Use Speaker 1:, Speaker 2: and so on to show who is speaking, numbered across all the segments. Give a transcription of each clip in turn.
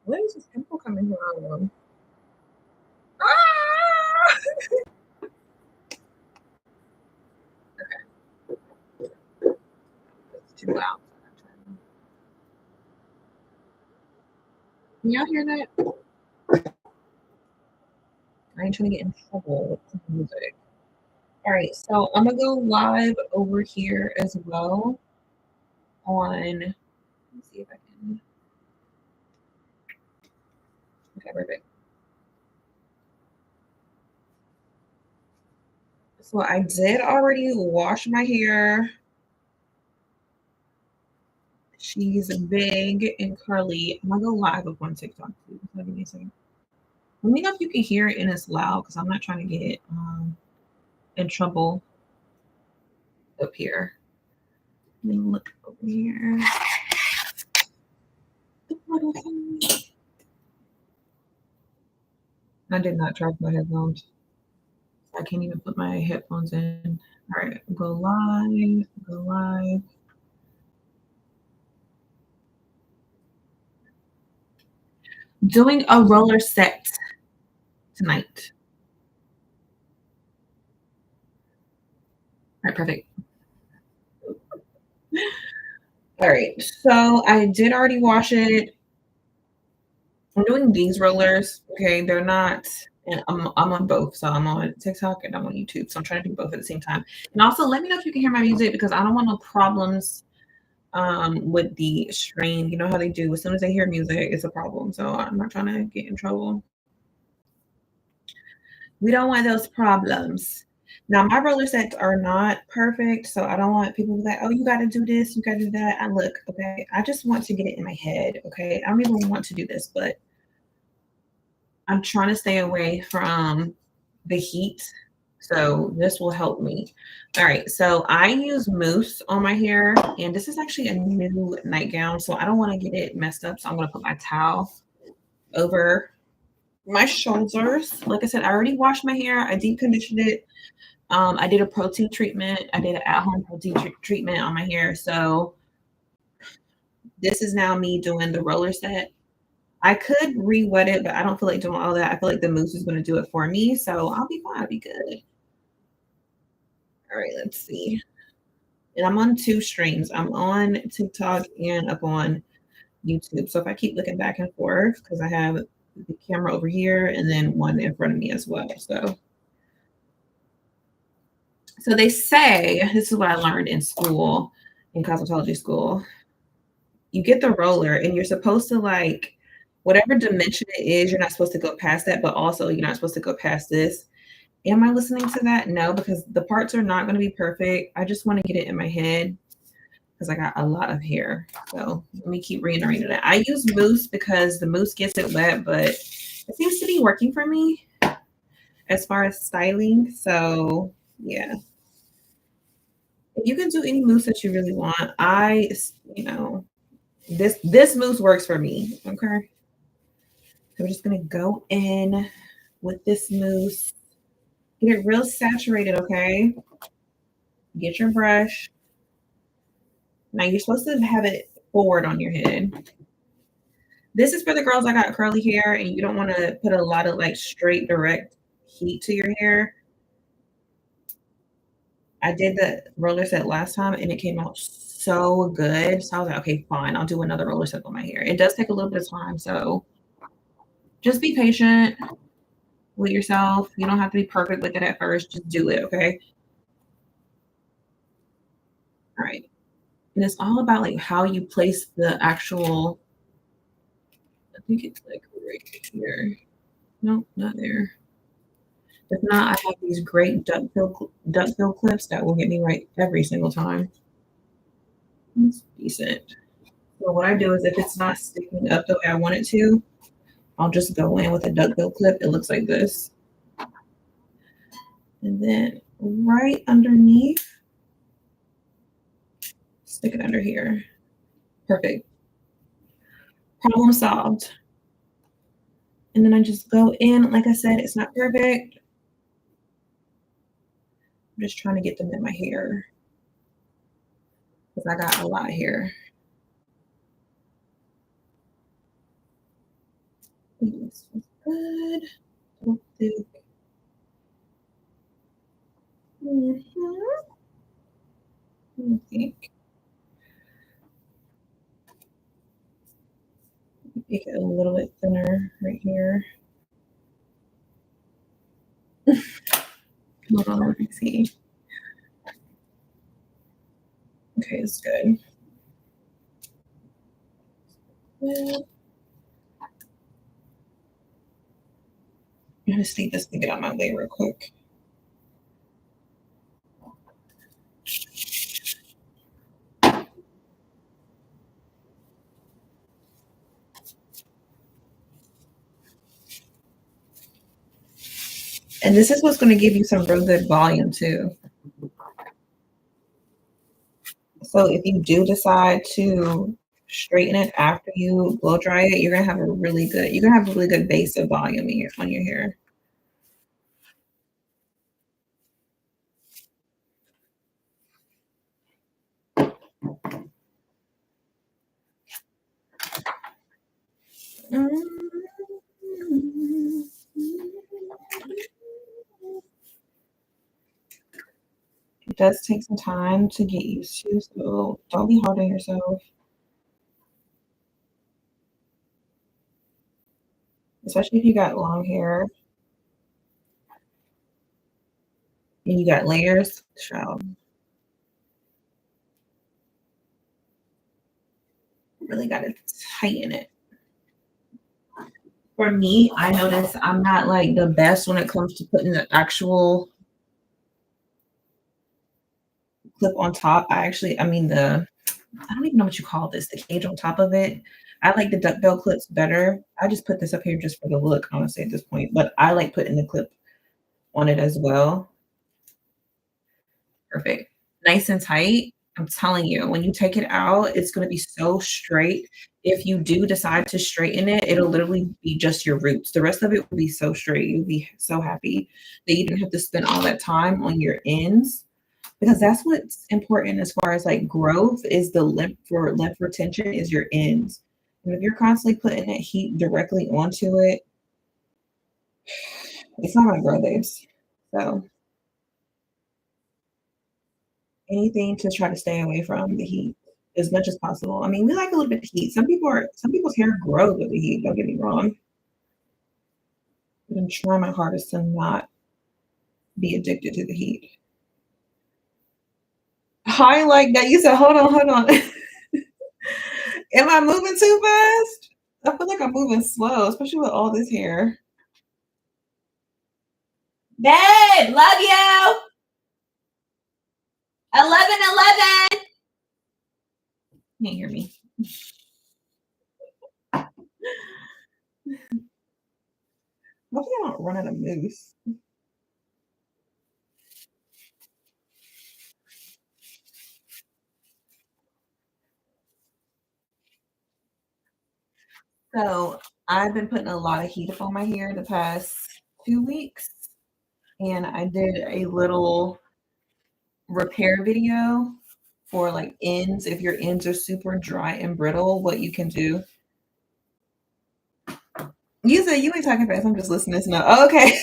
Speaker 1: What is this pimple coming from? Ah! It's too loud. Can y'all hear that? I ain't trying to get in trouble with the music. All right, so I'm gonna go live over here as well on. Let me see if I can. Okay, perfect. So I did already wash my hair. She's big and curly. I'm gonna go live up on TikTok too. So give me a second. Let me know if you can hear it and it's loud because I'm not trying to get in trouble up here. Let me look over here. I did not charge my headphones. I can't even put my headphones in. All right, go live, go live. Doing a roller set tonight. All right, perfect. All right, so I did already wash it. I'm doing these rollers. Okay, they're not. And I'm on both, so I'm on TikTok and I'm on YouTube. So I'm trying to do both at the same time. And also, let me know if you can hear my music because I don't want no problems with the stream. You know how they do. As soon as they hear music, it's a problem. So I'm not trying to get in trouble. We don't want those problems. Now, my roller sets are not perfect, so I don't want people to be like, "Oh, you got to do this, you got to do that." I look, okay. I just want to get it in my head, okay. I don't even want to do this, but I'm trying to stay away from the heat, so this will help me. All right, so I use mousse on my hair, and this is actually a new nightgown, so I don't want to get it messed up. So I'm gonna put my towel over my shoulders. Like I said, I already washed my hair. I deep conditioned it. I did a protein treatment. I did an at-home protein treatment on my hair. So this is now me doing the roller set. I could re-wet it, but I don't feel like doing all that. I feel like the mousse is going to do it for me. So I'll be fine. I'll be good. All right, let's see. And I'm on two streams. I'm on TikTok and up on YouTube. So if I keep looking back and forth, because I have the camera over here and then one in front of me as well. So they say, this is what I learned in school, in cosmetology school. You get the roller and you're supposed to like whatever dimension it is, you're not supposed to go past that, but also you're not supposed to go past this. Am I listening to that? No, because the parts are not going to be perfect. I just want to get it in my head because I got a lot of hair. So let me keep reiterating that. I use mousse because the mousse gets it wet, but it seems to be working for me as far as styling. So yeah. You can do any mousse that you really want. You know, this mousse works for me. Okay. So we're just gonna go in with this mousse. Get it real saturated, okay? Get your brush. Now you're supposed to have it forward on your head. This is for the girls that got curly hair and you don't want to put a lot of like straight direct heat to your hair. I did the roller set last time and it came out so good. So I was like, okay, fine, I'll do another roller set on my hair. It does take a little bit of time, so just be patient with yourself. You don't have to be perfect with it at first. Just do it, okay? All right. And it's all about like how you place the actual. I think it's like right here. No, not there. If not, I have these great duckbill clips that will get me right every single time. It's decent. So what I do is if it's not sticking up the way I want it to, I'll just go in with a duckbill clip. It looks like this. And then right underneath, stick it under here. Perfect. Problem solved. And then I just go in. Like I said, it's not perfect. I'm just trying to get them in my hair because I got a lot here. This was good. Don't think. Mhm. Let me think. Make it a little bit thinner right here. Hold on, let me see. Okay, it's good. Well, I'm gonna sneak this thing out my way real quick. And this is what's gonna give you some real good volume too. So if you do decide to straighten it after you blow dry it, you're gonna have a really good base of volume on your hair. It does take some time to get used to, so don't be hard on yourself, especially if you got long hair and you got layers. Child, really gotta tighten it. For me, I notice I'm not like the best when it comes to putting the actual clip on top. I don't even know what you call this, the cage on top of it. I like the duckbill clips better. I just put this up here just for the look, honestly, at this point, but I like putting the clip on it as well. Perfect. Nice and tight. I'm telling you, when you take it out, it's gonna be so straight. If you do decide to straighten it, it'll literally be just your roots. The rest of it will be so straight. You'll be so happy that you didn't have to spend all that time on your ends because that's what's important as far as like growth is the lymph retention is your ends. And if you're constantly putting that heat directly onto it, it's not gonna grow, babes. So anything to try to stay away from the heat as much as possible. I mean, we like a little bit of heat. Some people's hair grows with the heat, don't get me wrong. I'm trying my hardest to not be addicted to the heat. I like that. You said, hold on, hold on. Am I moving too fast? I feel like I'm moving slow, especially with all this hair. Babe, love you. 11:11. Can't hear me. Hopefully I don't run out of mousse. So I've been putting a lot of heat up on my hair the past 2 weeks, and I did a little repair video for like ends. If your ends are super dry and brittle, what you can do. You said you ain't talking fast. I'm just listening to know. Okay.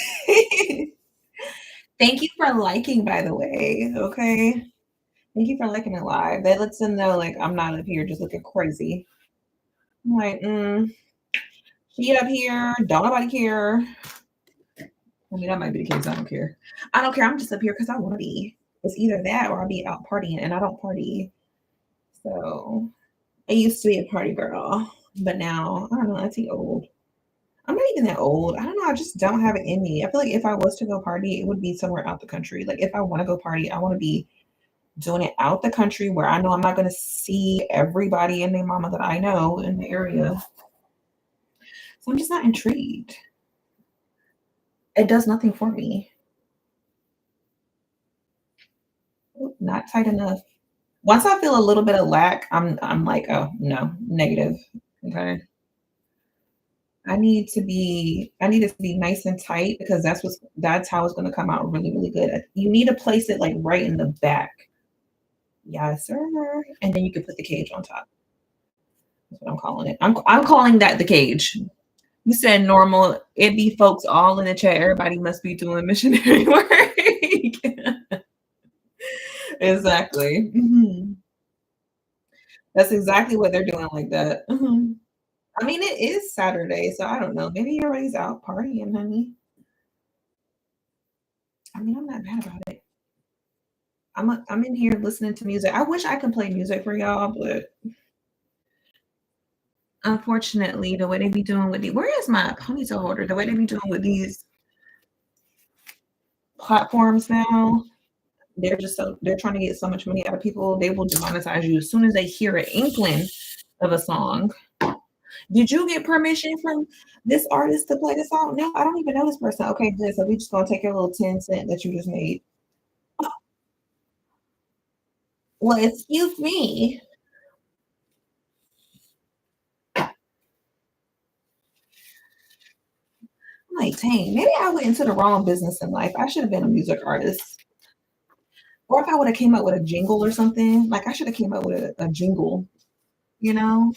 Speaker 1: Thank you for liking, by the way. Okay. Thank you for liking it live. That lets them know like I'm not up here just looking crazy. I'm like, she up here, don't nobody care. I mean, that might be the case. I don't care. I don't care. I'm just up here because I want to be. It's either that or I'll be out partying, and I don't party. So I used to be a party girl, but now I don't know. I too old. I'm not even that old. I don't know. I just don't have it in me. I feel like if I was to go party, it would be somewhere out the country. Like if I want to go party, I want to be doing it out the country where I know I'm not going to see everybody and their mama that I know in the area. So I'm just not intrigued. It does nothing for me. Oop, not tight enough. Once I feel a little bit of lack, I'm like, oh no, negative. Okay. I need it to be nice and tight because that's how it's gonna come out really, really good. You need to place it like right in the back. Yes, sir. And then you can put the cage on top. That's what I'm calling it. I'm calling that the cage. You said normal. It be folks all in the chat. Everybody must be doing missionary work. Exactly. That's exactly what they're doing like that. I mean, it is Saturday, so I don't know. Maybe everybody's out partying, honey. I mean, I'm not mad about it. I'm in here listening to music. I wish I could play music for y'all, but unfortunately, the way they be doing with the where is my ponytail holder? The way they be doing with these platforms now, they're trying to get so much money out of people. They will demonetize you as soon as they hear an inkling of a song. Did you get permission from this artist to play the song? No, I don't even know this person. Okay, good. So we just gonna take your little 10 cent that you just made. Well, excuse me. I'm like, dang, maybe I went into the wrong business in life. I should have been a music artist. Or if I would have came up with a jingle or something, like I should have came up with a jingle, you know,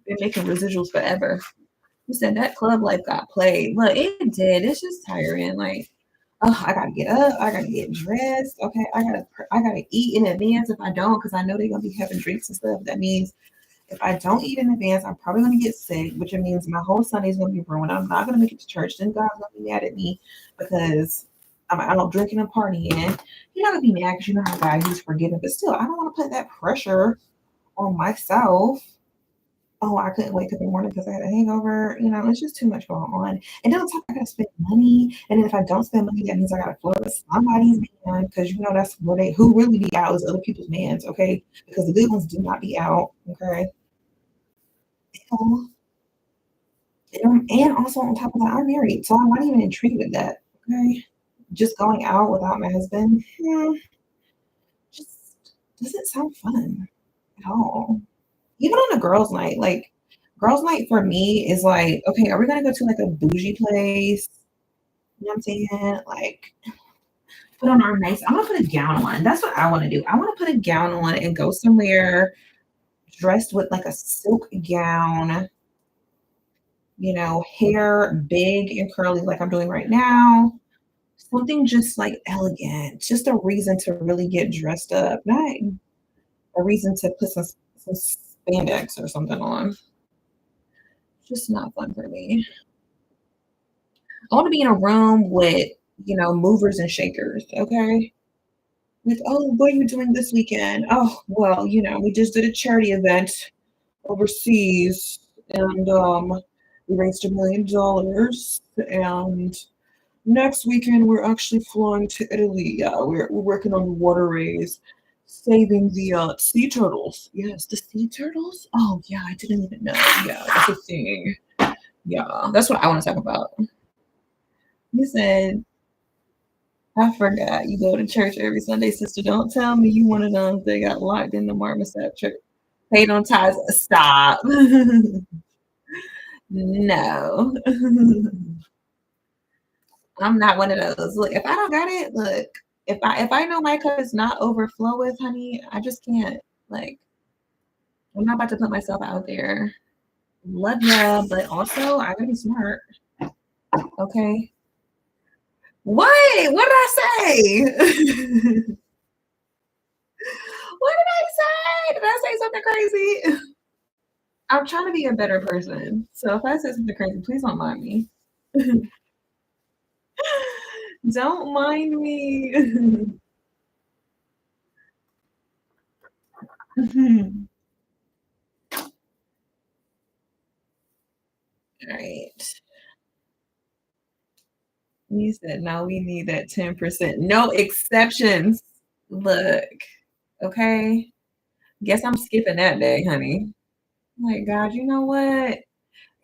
Speaker 1: been making residuals forever. You said that club life got played. Look, it did. It's just tiring. Like, oh, I gotta get up. I gotta get dressed. Okay, I gotta eat in advance if I don't, because I know they're gonna be having drinks and stuff. That means if I don't eat in advance, I'm probably gonna get sick, which means my whole Sunday's gonna be ruined. I'm not gonna make it to church. Then God's gonna be mad at me because I'm out drinking and partying. You're not gonna be mad because you know how God He's forgiving, but still, I don't want to put that pressure on myself. Oh, I couldn't wake up in the morning because I had a hangover. You know, it's just too much going on. And then on top, I gotta spend money. And then if I don't spend money, that means I gotta flirt with somebody's man because you know that's where they who really be out is other people's mans, okay? Because the good ones do not be out, okay? Um, and also on top of that, I'm married, so I'm not even intrigued with that. Okay, just going out without my husband, just doesn't sound fun at all. Even on a girls' night, like girls' night for me is like, okay, are we gonna go to like a bougie place? You know what I'm saying? Like put on our nice. I'm gonna put a gown on. That's what I want to do. I want to put a gown on and go somewhere dressed with like a silk gown, hair big and curly like I'm doing right now. Something just like elegant, just a reason to really get dressed up, not a reason to put some spandex or something on. Just not fun for me. I want to be in a room with, movers and shakers, okay? Like, oh, what are you doing this weekend? Oh, well, we just did a charity event overseas and we raised $1 million. And next weekend, we're actually flying to Italy. Yeah, we're working on waterways, saving the sea turtles. Yes, the sea turtles. Oh yeah, I didn't even know. Yeah, that's a thing. Yeah, that's what I want to talk about. You said I forgot you go to church every Sunday, sister. Don't tell me you one of them that got locked in the marmoset church. Paid on tithes. Stop. No. I'm not one of those. Look, if I don't got it, look, if I know my cup is not overflow with, honey, I just can't. Like, I'm not about to put myself out there. Love ya, but also I gotta be smart. Okay. What? What did I say? What did I say? Did I say something crazy? I'm trying to be a better person. So if I say something crazy, please don't mind me. Don't mind me. All right. You said no, we need that 10%. No exceptions. Look, okay. Guess I'm skipping that day, honey. Like, God, you know what?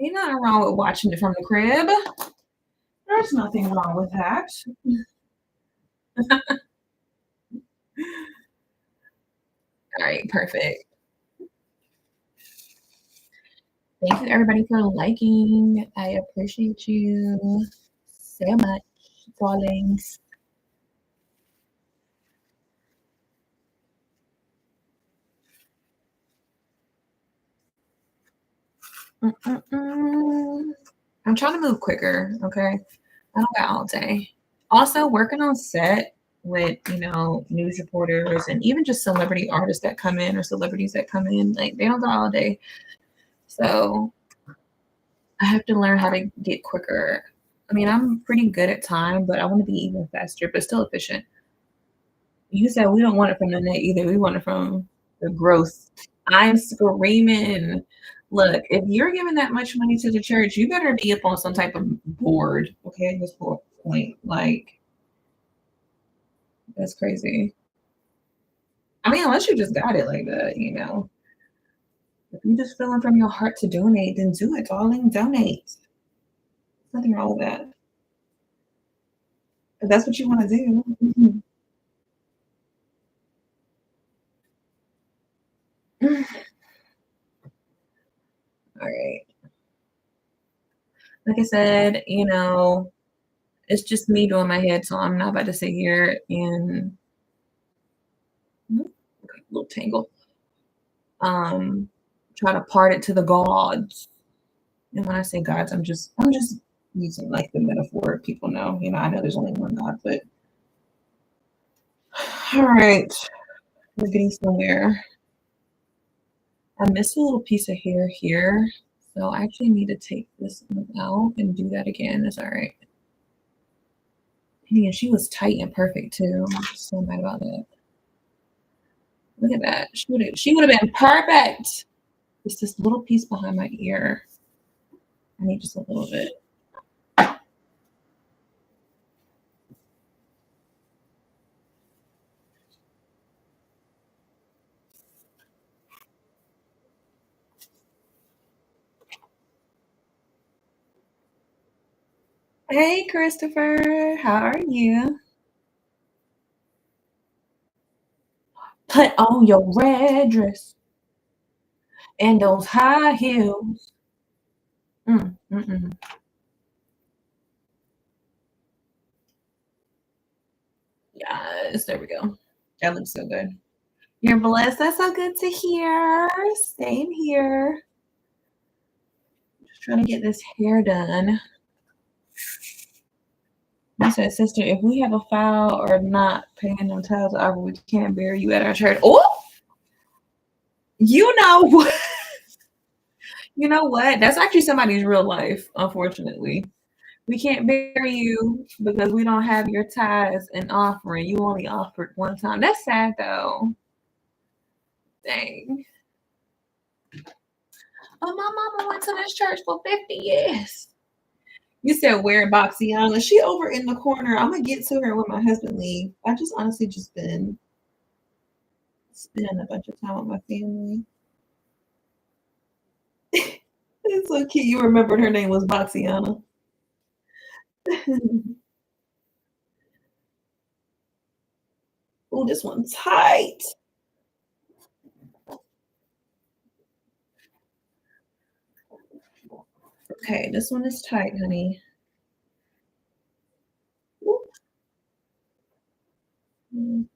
Speaker 1: Ain't nothing wrong with watching it from the crib. There's nothing wrong with that. All right, perfect. Thank you, everybody, for liking. I appreciate you so much, darlings. Mm-mm-mm. I'm trying to move quicker, okay? I don't got all day. Also, working on set with, news reporters and even just celebrity artists that come in or celebrities that come in, like they don't got all day. So I have to learn how to get quicker. I mean, I'm pretty good at time, but I want to be even faster, but still efficient. You said we don't want it from the net either. We want it from the growth. I'm screaming. Look, if you're giving that much money to the church, you better be up on some type of board. Okay, at this point, like that's crazy. I mean, unless you just got it like that. If you just feeling from your heart to donate, then do it, darling. Donate. Nothing wrong with that. If that's what you want to do. Mhm. All right. Like I said, it's just me doing my head, so I'm not about to sit here and okay, little tangle. Um, Try to part it to the gods. And when I say gods, I'm just using like the metaphor people know. I know there's only one God, but all right, we're getting somewhere. I missed a little piece of hair here, so I actually need to take this one out and do that again. It's all right. Yeah, she was tight and perfect too. I'm so mad about that. Look at that. She would have been perfect. It's this little piece behind my ear. I need just a little bit. Hey, Christopher. How are you? Put on your red dress and those high heels. Mm. Yes, there we go. That looks so good. You're blessed. That's so good to hear. Same here. Just trying to get this hair done. I said, sister, if we have a foul or not paying no tithes over, we can't bury you at our church. Oh, you know what? You know what? That's actually somebody's real life, unfortunately. We can't bury you because we don't have your tithes and offering. You only offered one time. That's sad though. Dang. Oh, my mama went to this church for 50 years. You said where Boxiana? She over in the corner. I'm gonna get to her when my husband leaves. I just honestly just been spending a bunch of time with my family. It's so cute. You remembered her name was Boxiana. Oh, this one's tight. Okay, this one is tight, honey. Mm,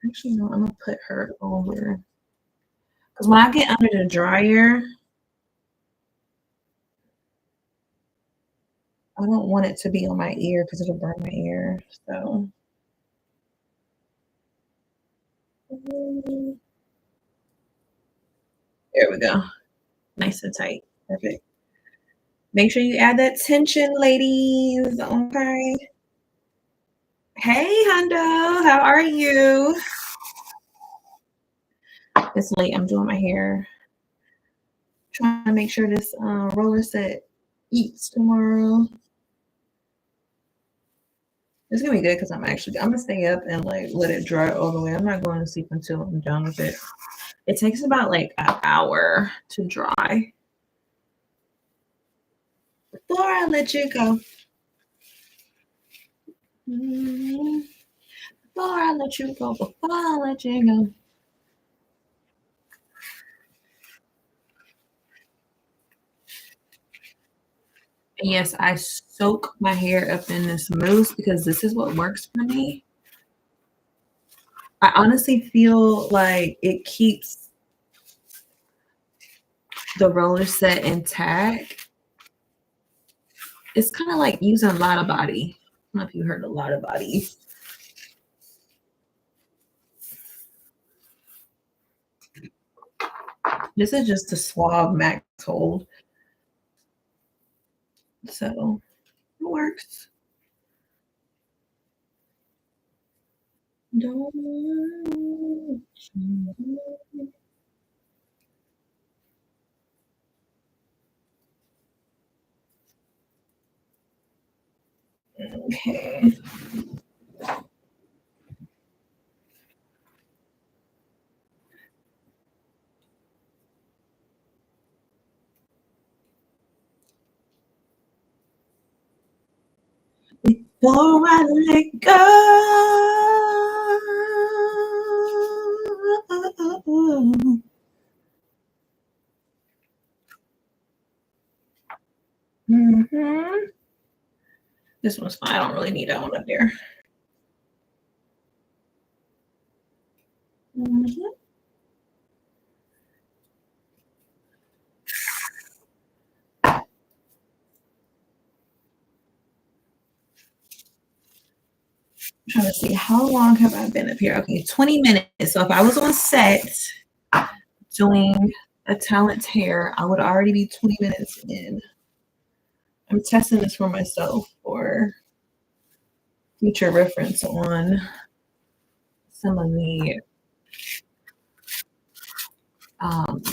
Speaker 1: Actually, no, I'm gonna put her over. Because when I get under the dryer, I don't want it to be on my ear because it'll burn my ear. So there we go. Nice and tight. Perfect. Make sure you add that tension, ladies. Okay. Hey, Hundo. How are you? It's late. I'm doing my hair. Trying to make sure this Rollerset eats tomorrow. It's gonna be good because I'm gonna stay up and like let it dry all the way. I'm not going to sleep until I'm done with it. It takes about like an hour to dry. Before I let you go. Before I let you go. Before I let you go. And yes, I soak my hair up in this mousse because this is what works for me. I honestly feel like it keeps the roller set intact, it's kind of like using a lot of body. I don't know if you heard a lot of body. This is just a Suave Max Hold. So it works. Don't okay. Before I let go. Mm-hmm. This one's fine. I don't really need that one up there. Mm-hmm. I'm trying to see how long have I been up here? Okay, 20 minutes. So if I was on set doing a talent's hair, I would already be 20 minutes in. I'm testing this for myself for future reference on some of the um,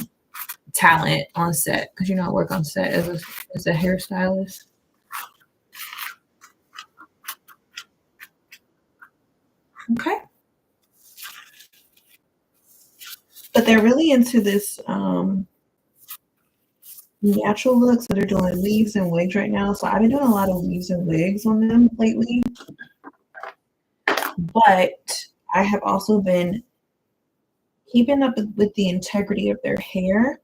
Speaker 1: talent on set because I work on set as a hairstylist. Okay, but they're really into this natural look, so they're doing weaves and wigs right now. So I've been doing a lot of weaves and wigs on them lately, but I have also been keeping up with the integrity of their hair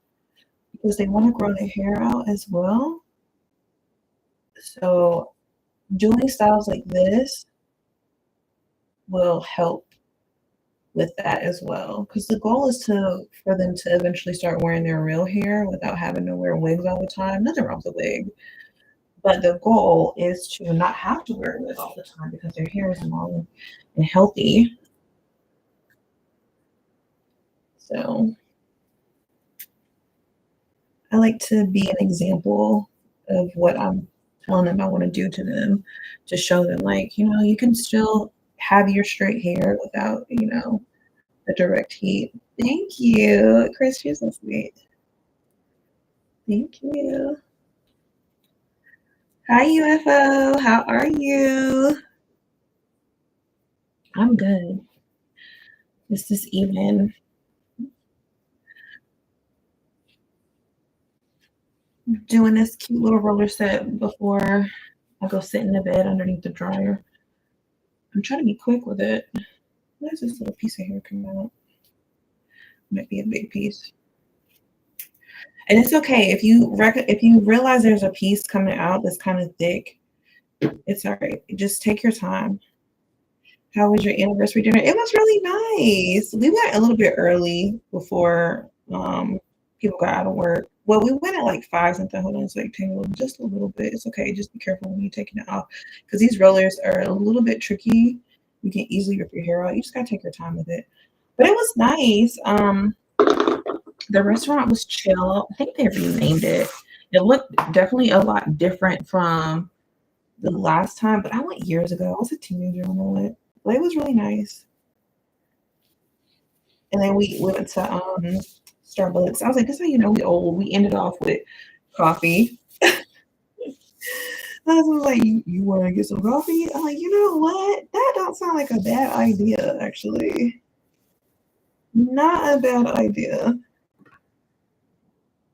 Speaker 1: because they want to grow their hair out as well. So doing styles like this will help with that as well because the goal is for them to eventually start wearing their real hair without having to wear wigs all the time. Nothing wrong with a wig, but the goal is to not have to wear a wig all the time because their hair is long and healthy. So I like to be an example of what I'm telling them I want to do to them to show them, like, you can still have your straight hair without, the direct heat. Thank you. Chris, you're so sweet. Thank you. Hi, UFO. How are you? I'm good. This is even doing this cute little roller set before I go sit in the bed underneath the dryer. I'm trying to be quick with it. Where's this little piece of hair coming out? Might be a big piece. And it's okay if you realize there's a piece coming out that's kind of thick. It's all right. Just take your time. How was your anniversary dinner? It was really nice. We went a little bit early before people got out of work. Well, we went at like 5 something. Hold on, so like tangled just a little bit. It's okay. Just be careful when you're taking it off because these rollers are a little bit tricky. You can easily rip your hair out. You just gotta take your time with it. But it was nice. The restaurant was chill. I think they renamed it. It looked definitely a lot different from the last time, but I went years ago. I was a teenager when I went. But it was really nice. And then we went to Starbucks. I was like, this is how you know we old. We ended off with coffee. My husband was like, you want to get some coffee? I'm like, you know what? That don't sound like a bad idea, actually. Not a bad idea.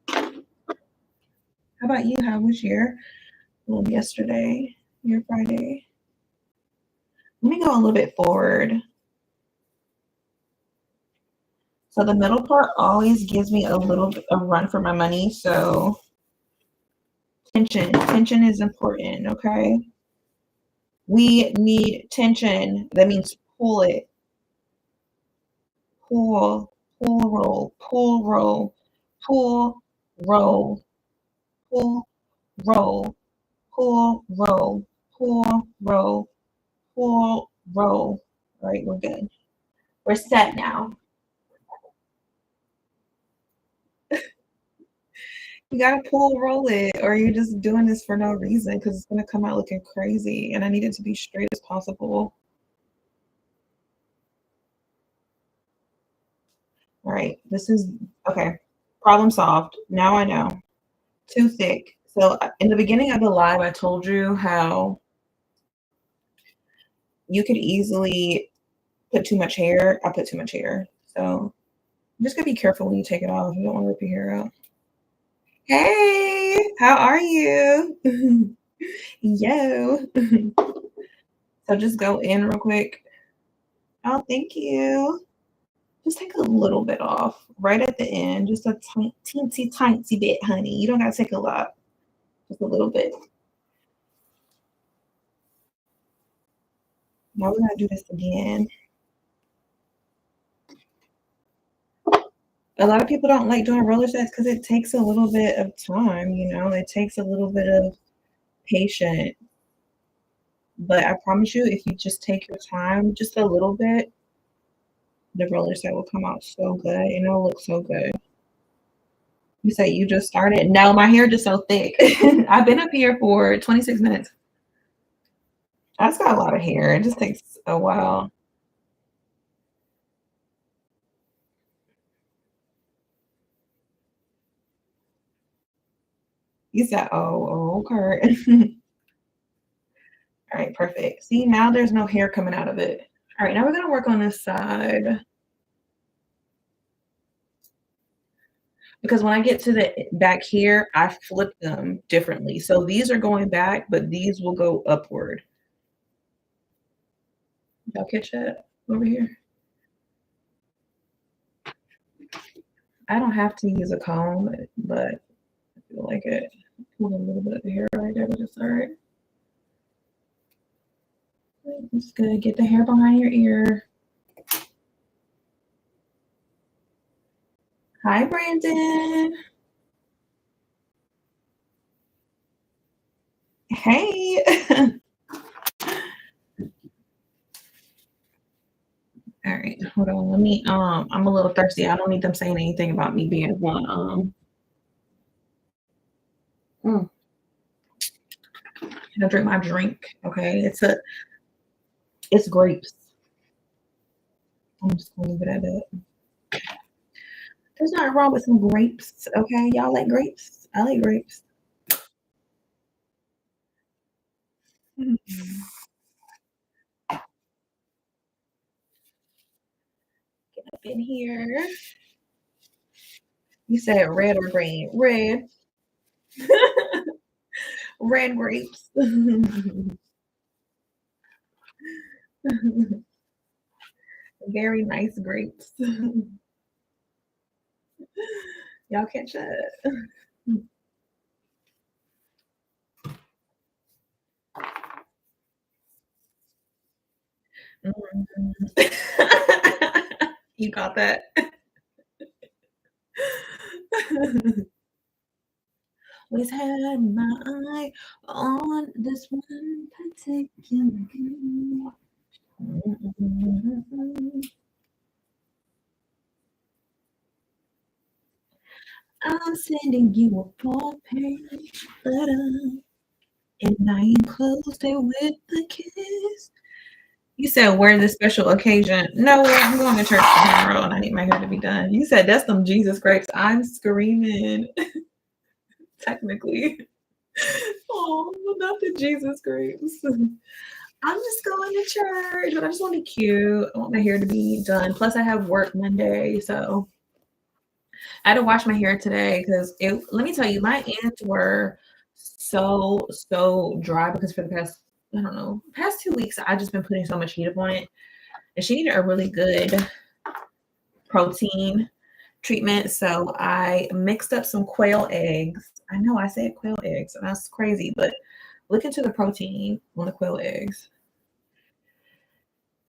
Speaker 1: How about you? How was your yesterday, your Friday? Let me go a little bit forward. So the middle part always gives me a little bit of run for my money. So tension is important. Okay. We need tension. That means pull it, pull, pull, roll, pull, roll, pull, roll, pull, roll, pull, roll, pull, roll, pull, roll. All right, we're good. We're set now. You gotta pull roll it, or you're just doing this for no reason because it's gonna come out looking crazy. And I need it to be straight as possible. All right, this is okay. Problem solved. Now I know. Too thick. So in the beginning of the live, I told you how you could easily put too much hair. I put too much hair. So you just gotta be careful when you take it off. You don't want to rip your hair out. Hey, how are you? Yo. So just go in real quick. Oh, thank you. Just take a little bit off right at the end, just a teensy tiny bit, honey. You don't gotta take a lot, just a little bit. Now we're gonna do this again. A lot of people don't like doing roller sets because it takes a little bit of time, it takes a little bit of patience. But I promise you, if you just take your time just a little bit, the roller set will come out so good and it'll look so good. You say you just started? No, my hair just so thick. I've been up here for 26 minutes. I just got a lot of hair. It just takes a while. You said, oh, okay. All right, perfect. See, now there's no hair coming out of it. All right, now we're gonna work on this side. Because when I get to the back here, I flip them differently. So these are going back, but these will go upward. Y'all catch that over here? I don't have to use a comb, but I feel like it. Pull a little bit of the hair right there, but it's all right. It's good. Get the hair behind your ear. Hi, Brandon. Hey. All right, hold on. Let me I'm a little thirsty. I don't need them saying anything about me being one. Mm, I drink my drink. Okay. It's grapes. I'm just gonna leave it at that. There's nothing wrong with some grapes. Okay. Y'all like grapes? I like grapes. Mhm. Get up in here. You said red or green? Red. Red grapes. Very nice grapes. Y'all catch that? Mhm. You got that? Always had my eye on this one particular girl. I'm sending you a four-page letter, and I enclosed it with the kiss. You said, "Where's the special occasion?" No, I'm going to church tomorrow, and I need my hair to be done. You said, "That's some Jesus grapes." I'm screaming, technically. Oh, not the Jesus grapes. I'm just going to church, but I just want to be cute. I want my hair to be done. Plus, I have work Monday, so I had to wash my hair today because it. Let me tell you, my ends were so dry because for the past, I don't know, past 2 weeks, I just been putting so much heat up on it, and she needed a really good protein treatment. So I mixed up some quail eggs. I know I said quail eggs, and that's crazy, but look into the protein on the quail eggs.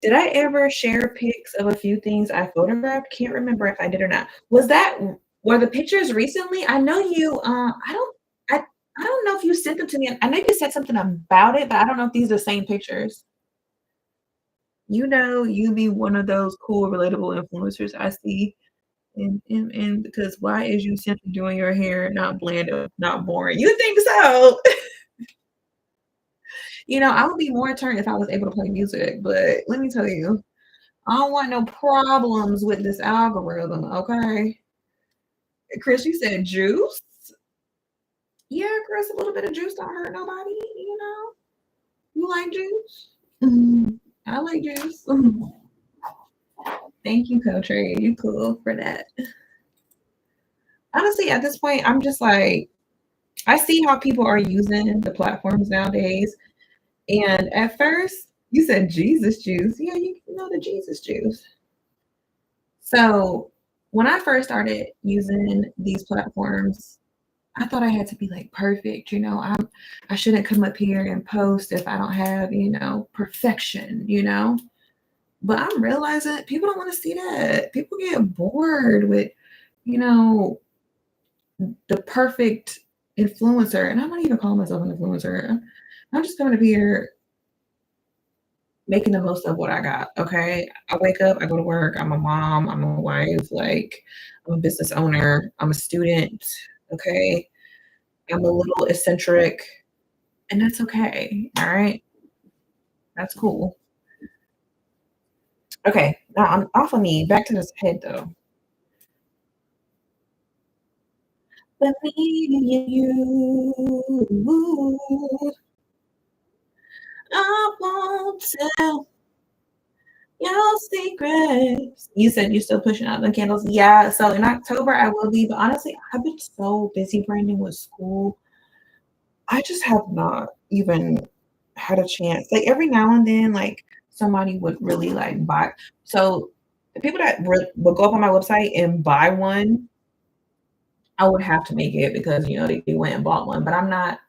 Speaker 1: Did I ever share pics of a few things I photographed? Can't remember if I did or not. Were the pictures recently? I know you, I I don't know if you sent them to me. I know you said something about it, but I don't know if these are the same pictures. You know, you be one of those cool, relatable influencers I see, and because why is you simply doing your hair not bland or not boring? You think so? You know, I would be more turned if I was able to play music, but let me tell you, I don't want no problems with this algorithm, okay? Chris, you said juice? Yeah, Chris, a little bit of juice don't hurt nobody, you know? You like juice? I like juice. Thank you, Coach Ray. You cool for that. Honestly, at this point, I'm just like, I see how people are using the platforms nowadays. And at first, you said Jesus juice. Yeah, you know the Jesus juice. So when I first started using these platforms, I thought I had to be like perfect. I shouldn't come up here and post if I don't have, perfection, But I'm realizing people don't want to see that. People get bored with, you know, the perfect influencer. And I'm not even calling myself an influencer. I'm just coming up here making the most of what I got. Okay. I wake up, I go to work, I'm a mom, I'm a wife, like I'm a business owner, I'm a student. Okay. I'm a little eccentric, and that's okay. All right. That's cool. Okay. Now I'm off of me. Back to this head though. But me and you, I won't tell your secrets. You said you're still pushing out the candles. Yeah. So in October I will be, but honestly, I've been so busy branding with school. I just have not even had a chance. Like every now and then, like somebody would really like buy. So the people that would go up on my website and buy one, I would have to make it because they went and bought one. But I'm not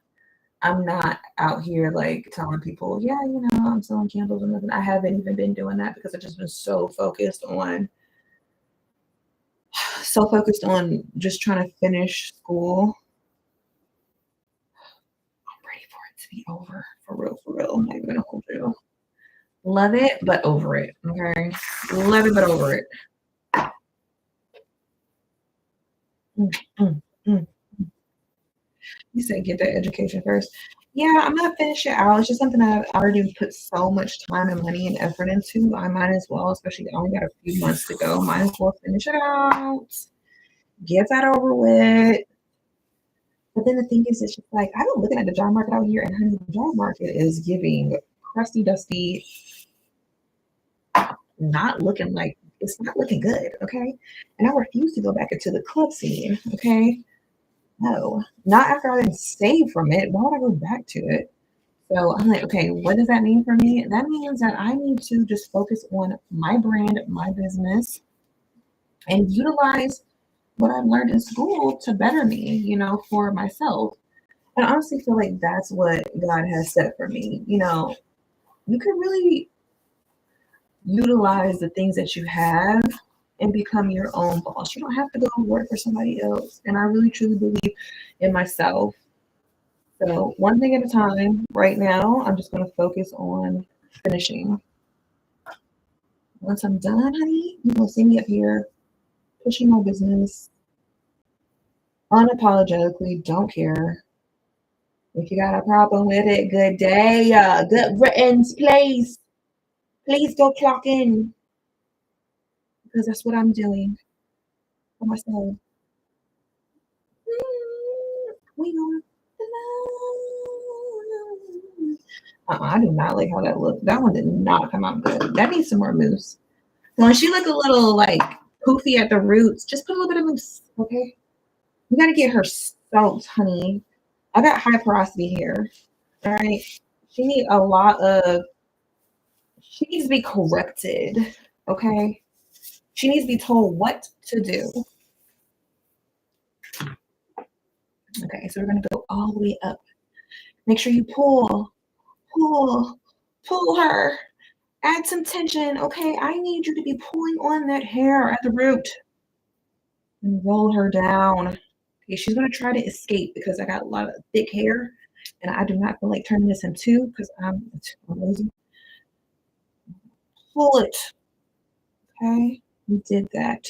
Speaker 1: out here like telling people, yeah, I'm selling candles and nothing. I haven't even been doing that because I've just been so focused on just trying to finish school. I'm ready for it to be over for real, for real. I'm not even gonna hold you. Love it, but over it. Okay. Love it, but over it. Mm, mm, mm. You said get that education first. Yeah, I'm gonna finish it out. It's just something I've already put so much time and money and effort into. I might as well, especially I only got a few months to go. Might as well finish it out. Get that over with. But then the thing is, it's just like I've been looking at the job market out here, and honey, the job market is giving crusty, dusty, not looking like it's not looking good. Okay, and I refuse to go back into the club scene. Okay, no, not after I've been saved from it. Why would I go back to it? So I'm like, okay, what does that mean for me? That means that I need to just focus on my brand, my business, and utilize what I've learned in school to better me, for myself. And I honestly feel like that's what God has set for me. You can really utilize the things that you have and become your own boss. You don't have to go work for somebody else. And I really truly believe in myself. So one thing at a time. Right now, I'm just going to focus on finishing. Once I'm done, honey, you're going to see me up here pushing my business unapologetically. Don't care. If you got a problem with it, good day. Good riddance, please. Please go clock in because that's what I'm doing for myself. We going I do not like how that looked. That one did not come out good. That needs some more mousse. When she look a little like poofy at the roots, just put a little bit of mousse, okay? You gotta get her soaked, honey. I got high porosity hair. All right. She need a lot of. She needs to be corrected. Okay. She needs to be told what to do. Okay, so we're gonna go all the way up. Make sure you pull, pull her. Add some tension. Okay, I need you to be pulling on that hair at the root. and roll her down. Okay, she's gonna try to escape because I got a lot of thick hair, and I do not feel like turning this in two because I'm losing. Pull it. Okay, we did that.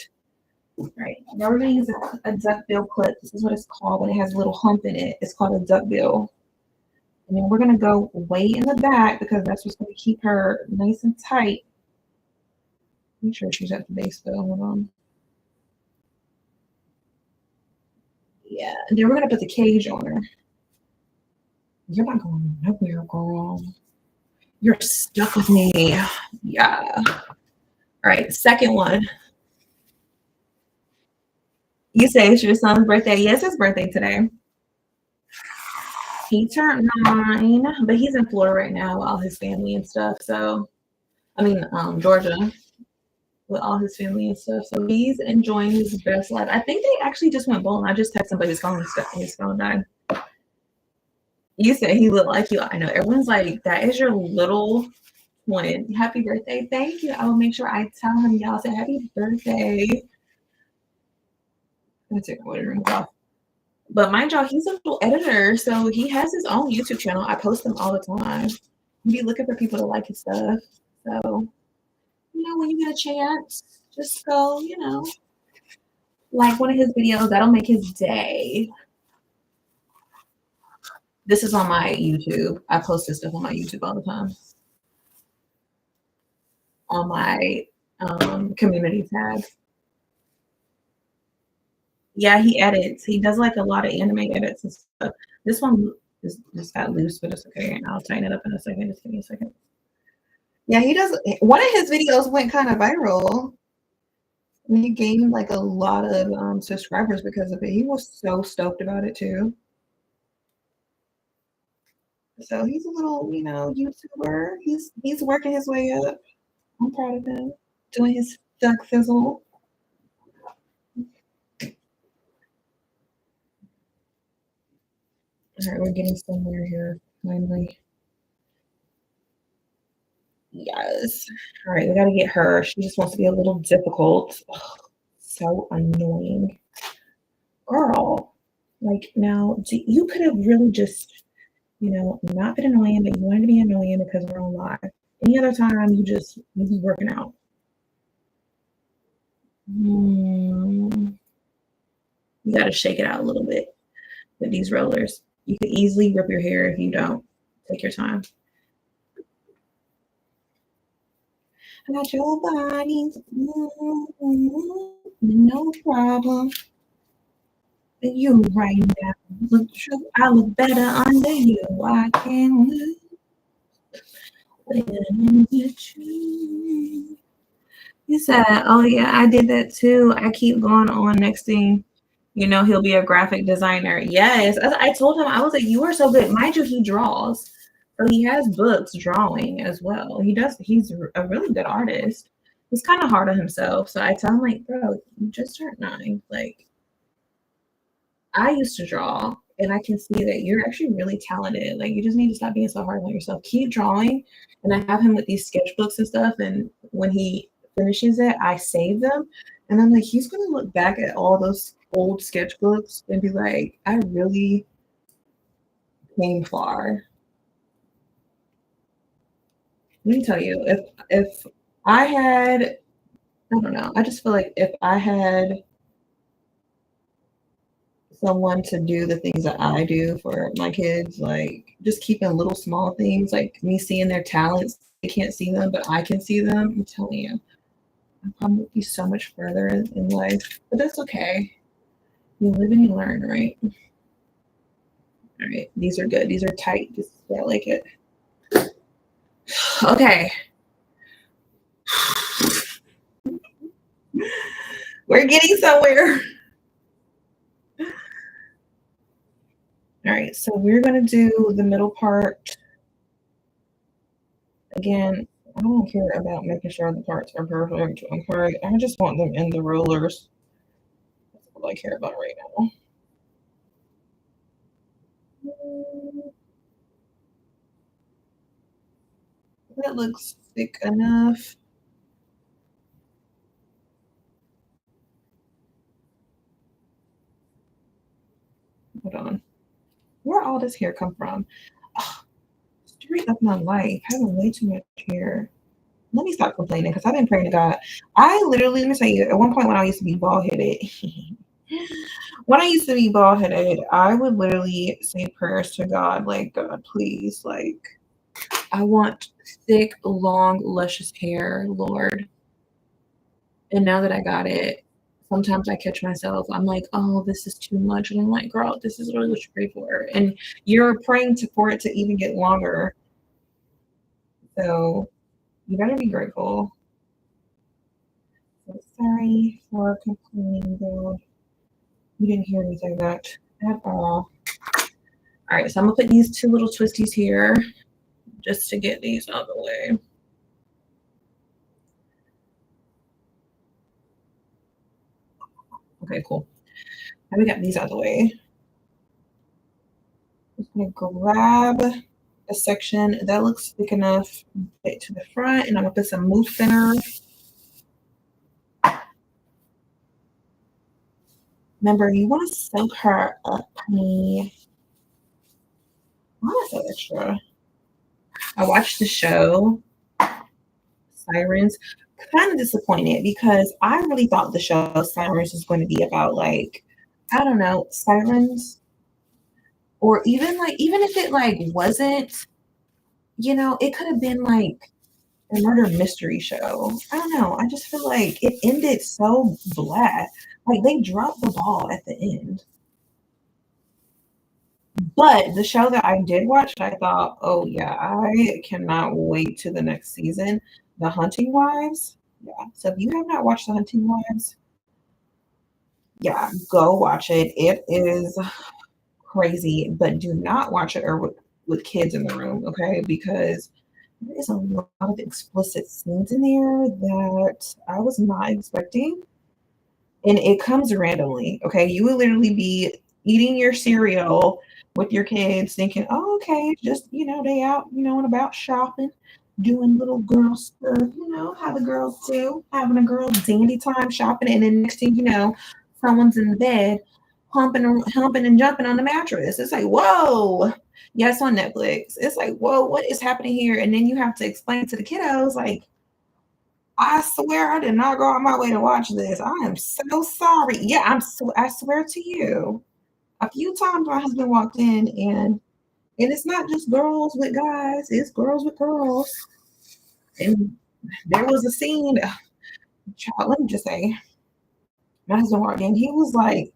Speaker 1: Right. Now we're gonna use a duckbill clip. This is what it's called when it has a little hump in it. It's called a duckbill. And then we're gonna go way in the back because that's what's gonna keep her nice and tight. Make sure she's at the base though. Hold on. Yeah. And then we're gonna put the cage on her. You're not going nowhere, girl. You're stuck with me. Yeah. All right. Second one. You say it's your son's birthday. Yes, his birthday today. He turned 9, but he's in Florida right now with all his family and stuff. So, I mean, Georgia with all his family and stuff. So he's enjoying his best life. I think they actually just went bowling. I just texted him, but his phone died. You said he looked like you. I know. Everyone's like, that is your little twin. Happy birthday. Thank you. I will make sure I tell him y'all say happy birthday. I'm gonna take my wedding ring off. But mind y'all, he's a little editor, so he has his own YouTube channel. I post them all the time. He be looking for people to like his stuff. So, when you get a chance, just go, like one of his videos. That'll make his day. This is on my YouTube. I post this stuff on my YouTube all the time. On my community tab. Yeah, he edits. He does like a lot of anime edits and stuff. This one just got loose, but it's okay. And I'll tighten it up in a second. Just give me a second. Yeah, he does. One of his videos went kind of viral. And he gained like a lot of subscribers because of it. He was so stoked about it too. So he's a little, YouTuber. He's working his way up. I'm proud of him. Doing his duck fizzle. All right, we're getting somewhere here finally. Yes. All right, we got to get her. She just wants to be a little difficult. Ugh, so annoying. Girl, like now, you could have really just, not been annoying, but you wanted to be annoying because we're on live. Any other time, you be working out. You got to shake it out a little bit with these rollers. You could easily rip your hair if you don't take your time. I got your body, no problem. You right now, I look better under you. I can't lose when you. He said, "Oh yeah, I did that too. I keep going on. Next thing, he'll be a graphic designer." Yes, I told him I was like, "You are so good." Mind you, he draws, so he has books drawing as well. He does. He's a really good artist. He's kind of hard on himself, so I tell him like, "Bro, you just turned 9. Like, I used to draw, and I can see that you're actually really talented. Like, you just need to stop being so hard on yourself. Keep drawing." And I have him with these sketchbooks and stuff. And when he finishes it, I save them. And I'm like, he's going to look back at all those old sketchbooks and be like, I really came far. Let me tell you, if I had, I don't know, I just feel like if I had someone to do the things that I do for my kids, like just keeping little small things, like me seeing their talents. They can't see them, but I can see them. I'm telling you, I probably would be so much further in life, but that's okay. You live and you learn, right? All right, these are good. These are tight. Just I like it. Okay, we're getting somewhere. All right, so we're gonna do the middle part again. I don't care about making sure the parts are perfect. Okay, I just want them in the rollers. That's all I care about right now. That looks thick enough. Hold on. Where all this hair come from? Ugh, story of my life. Having way too much hair. Let me stop complaining because I've been praying to God. I literally, let me tell you, at one point when I used to be bald headed, when I used to be bald headed, I would literally say prayers to God, like, God, please, like, I want thick, long, luscious hair, Lord. And now that I got it, sometimes I catch myself. I'm like, oh, this is too much. And I'm like, girl, this is really what you pray for. And you're praying for it to even get longer. So you better be grateful. So sorry for complaining, though. You didn't hear me say that at all. All right, so I'm gonna put these two little twisties here just to get these out of the way. Okay, cool. Now we got these out of the way. I'm gonna grab a section that looks thick enough to the front, and I'm gonna put some mousse thinner. Remember, you want to soak her up, honey. Why am I so extra? I watched the show Sirens. Kind of disappointed because I really thought the show Sirens was going to be about like, I don't know, sirens, or even like even if it like wasn't, it could have been like a murder mystery show. I don't know. I just feel like it ended so blah. Like they dropped the ball at the end. But the show that I did watch, I thought, oh yeah, I cannot wait to the next season. The Hunting Wives. Yeah. So if you have not watched The Hunting Wives, yeah, go watch it. It is crazy, but do not watch it or with kids in the room, okay? Because there is a lot of explicit scenes in there that I was not expecting. And it comes randomly, okay? You will literally be eating your cereal with your kids thinking, oh, okay, just, they out, and about shopping, doing little girl stuff, how the girls do, having a girl dandy time shopping. And then next thing you know, someone's in the bed humping and jumping on the mattress. It's like, whoa. Yes, on Netflix. It's like, whoa, what is happening here? And then you have to explain to the kiddos, like, I swear I did not go out my way to watch this. I am so sorry. Yeah, I swear to you. A few times my husband walked in and it's not just girls with guys, it's girls with girls. And there was a scene, child, let me just say, my husband walked in, he was like,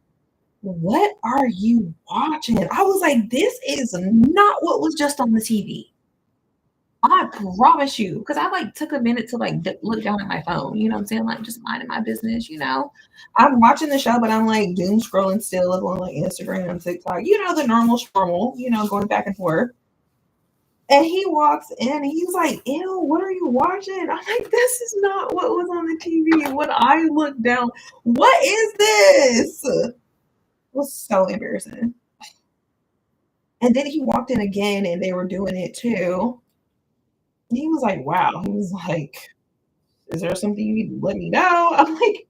Speaker 1: what are you watching? I was like, this is not what was just on the TV. I promise you, because I like took a minute to like look down at my phone. You know what I'm saying? Like just minding my business. I'm watching the show, but I'm like doom scrolling still on like Instagram and TikTok. The normal normal. Going back and forth. And he walks in and he's like, "Ew, what are you watching?" I'm like, "This is not what was on the TV." When I looked down, what is this? It was so embarrassing. And then he walked in again and they were doing it too. He was like, wow. He was like, is there something you need to let me know? I'm like,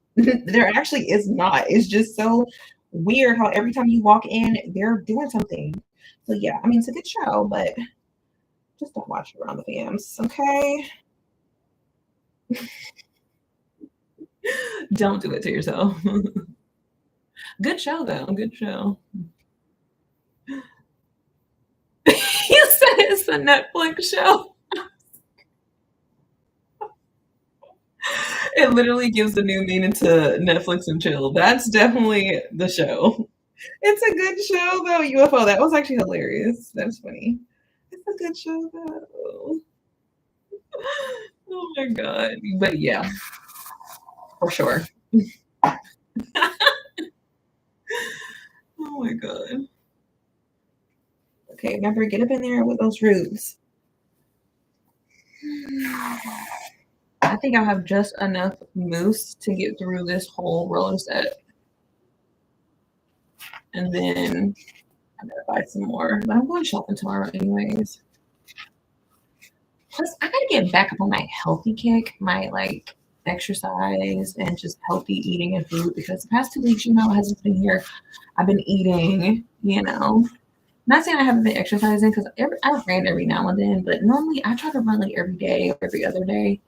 Speaker 1: there actually is not. It's just so weird how every time you walk in, they're doing something. So yeah, I mean, it's a good show, but just don't watch it around the fams, okay? Don't do it to yourself. Good show though. Good show. You said it's a Netflix show. It literally gives a new meaning to Netflix and chill. That's definitely the show. It's a good show though. UFO. That was actually hilarious. That's funny. It's a good show though. Oh my god. But yeah, for sure. Oh my god. Okay, remember, get up in there with those roots. I think I have just enough mousse to get through this whole roller set. And then I'm gonna buy some more. But I'm going shopping tomorrow anyways. Plus, I gotta get back up on my healthy kick. My like exercise and just healthy eating and food because the past 2 weeks, my husband's been here. I've been eating, not saying I haven't been exercising because I ran every now and then, but normally I try to run like every day or every other day.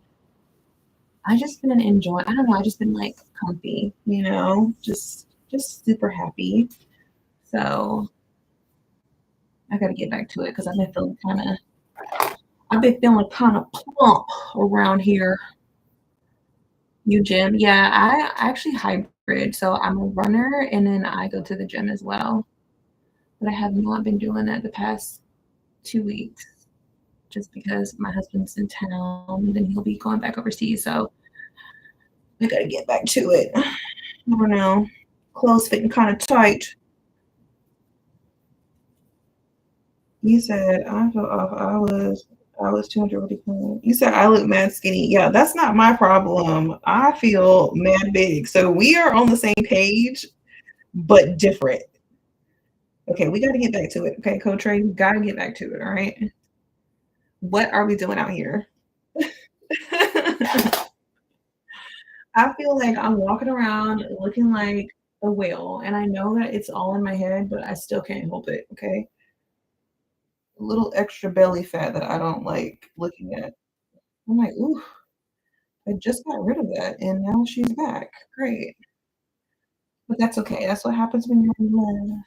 Speaker 1: I just been enjoying. I don't know. I just been like comfy, just super happy. So I got to get back to it because I've been feeling kind of plump around here. You gym? Yeah, I actually hybrid. So I'm a runner and then I go to the gym as well. But I have not been doing that the past 2 weeks just because my husband's in town and then he'll be going back overseas. So I got to get back to it. I don't know. Clothes fitting kind of tight. You said I felt off. I was 200 really cool. You said I look mad skinny. Yeah, that's not my problem. I feel mad big. So we are on the same page, but different. Okay, we got to get back to it. Okay, Coach Trey, we got to get back to it. All right. What are we doing out here? I feel like I'm walking around looking like a whale, and I know that it's all in my head, but I still can't help it. Okay, a little extra belly fat that I don't like looking at. I'm like, ooh, I just got rid of that, and now she's back. Great, but that's okay. That's what happens when you're in love.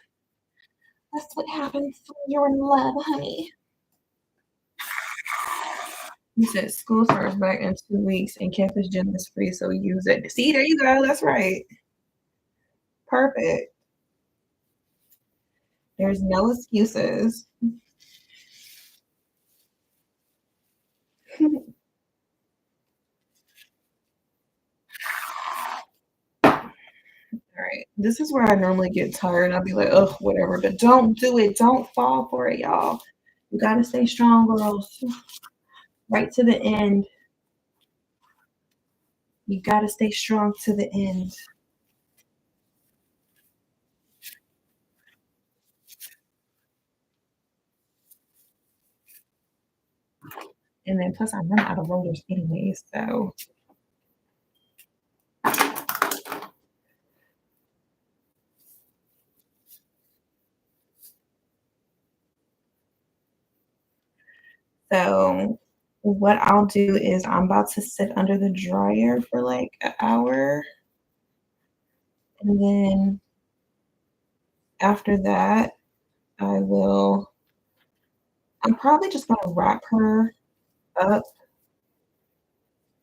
Speaker 1: That's what happens when you're in love, honey. You said school starts back in 2 weeks, and campus gym is free, so use it. See, there you go. That's right. Perfect. There's no excuses. All right. This is where I normally get tired. I'll be like, oh, whatever. But don't do it. Don't fall for it, y'all. You gotta stay strong, girls. Right to the end. You gotta stay strong to the end. And then plus I run out of rollers anyways. So what I'll do is I'm about to sit under the dryer for like an hour. And then after that, I will I'm probably just gonna wrap her up.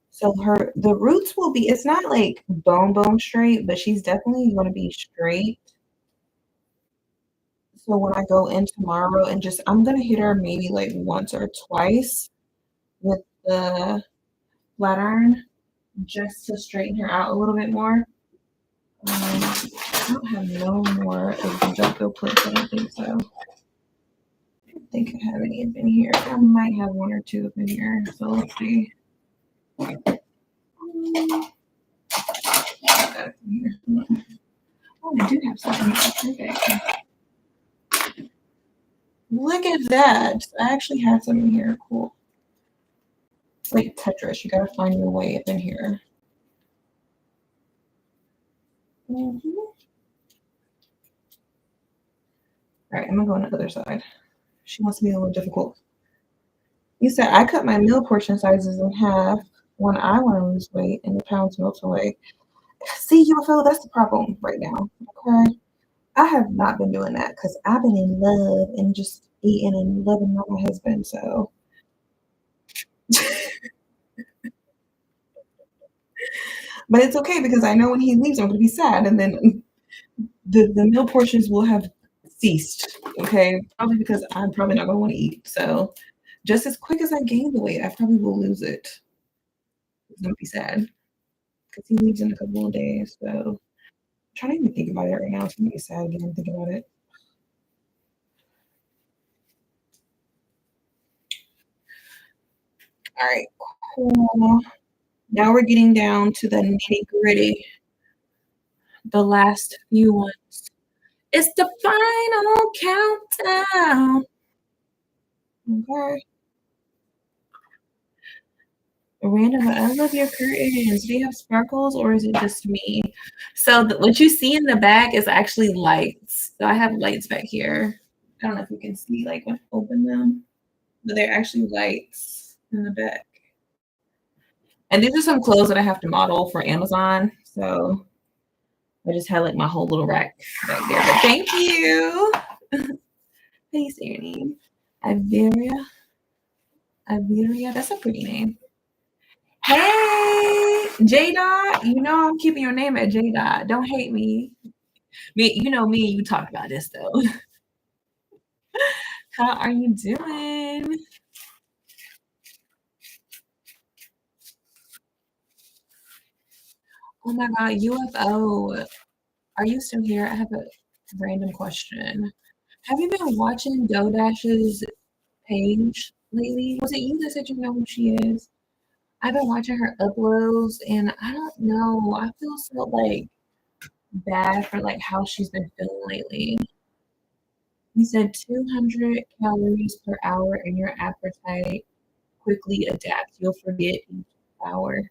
Speaker 1: So the roots will be it's not like bone straight, but she's definitely gonna be straight. So when I go in tomorrow and just I'm gonna hit her maybe like once or twice with the flat iron just to straighten her out a little bit more. I don't have no more of the Jocko clips. I don't think so. I don't think I have any up in here. I might have one or two up in here. So let's see. Oh, I do have something here. Okay. Look at that. I actually have some in here. Cool. It's like Tetris. You gotta find your way up in here. Mm-hmm. All right, I'm gonna go on the other side. She wants to be a little difficult. You said I cut my meal portion sizes in half when I want to lose weight and the pounds melt away. See, UFO, that's the problem right now. Okay. I have not been doing that because I've been in love and just eating and loving on my husband. So, but it's okay because I know when he leaves, I'm going to be sad. And then the meal portions will have ceased. Okay. Probably because I'm probably not going to want to eat. So, just as quick as I gain the weight, I probably will lose it. It's going to be sad because he leaves in a couple of days. So, I'm trying to even think about it right now. It's going to be sad again. Think about it. All right. Cool. Now we're getting down to the nitty gritty, the last few ones. It's the final countdown. Okay. Random, I love your curtains. Do you have sparkles or is it just me? So what you see in the back is actually lights. So I have lights back here. I don't know if you can see like when I open them, but they're actually lights in the back. And these are some clothes that I have to model for Amazon. So I just had like my whole little rack back there. But thank you. How do you say your name? Iberia. Iberia. That's a pretty name. Hey, J Dot. You know I'm keeping your name at J Dot. Don't hate me. You know me. You talked about this though. How are you doing? Oh my God, UFO. Are you still here? I have a random question. Have you been watching DoDash's page lately? Was it you that said you know who she is? I've been watching her uploads and I don't know. I feel so like bad for like how she's been feeling lately. You said 200 calories per hour and your appetite quickly adapts. You'll forget each hour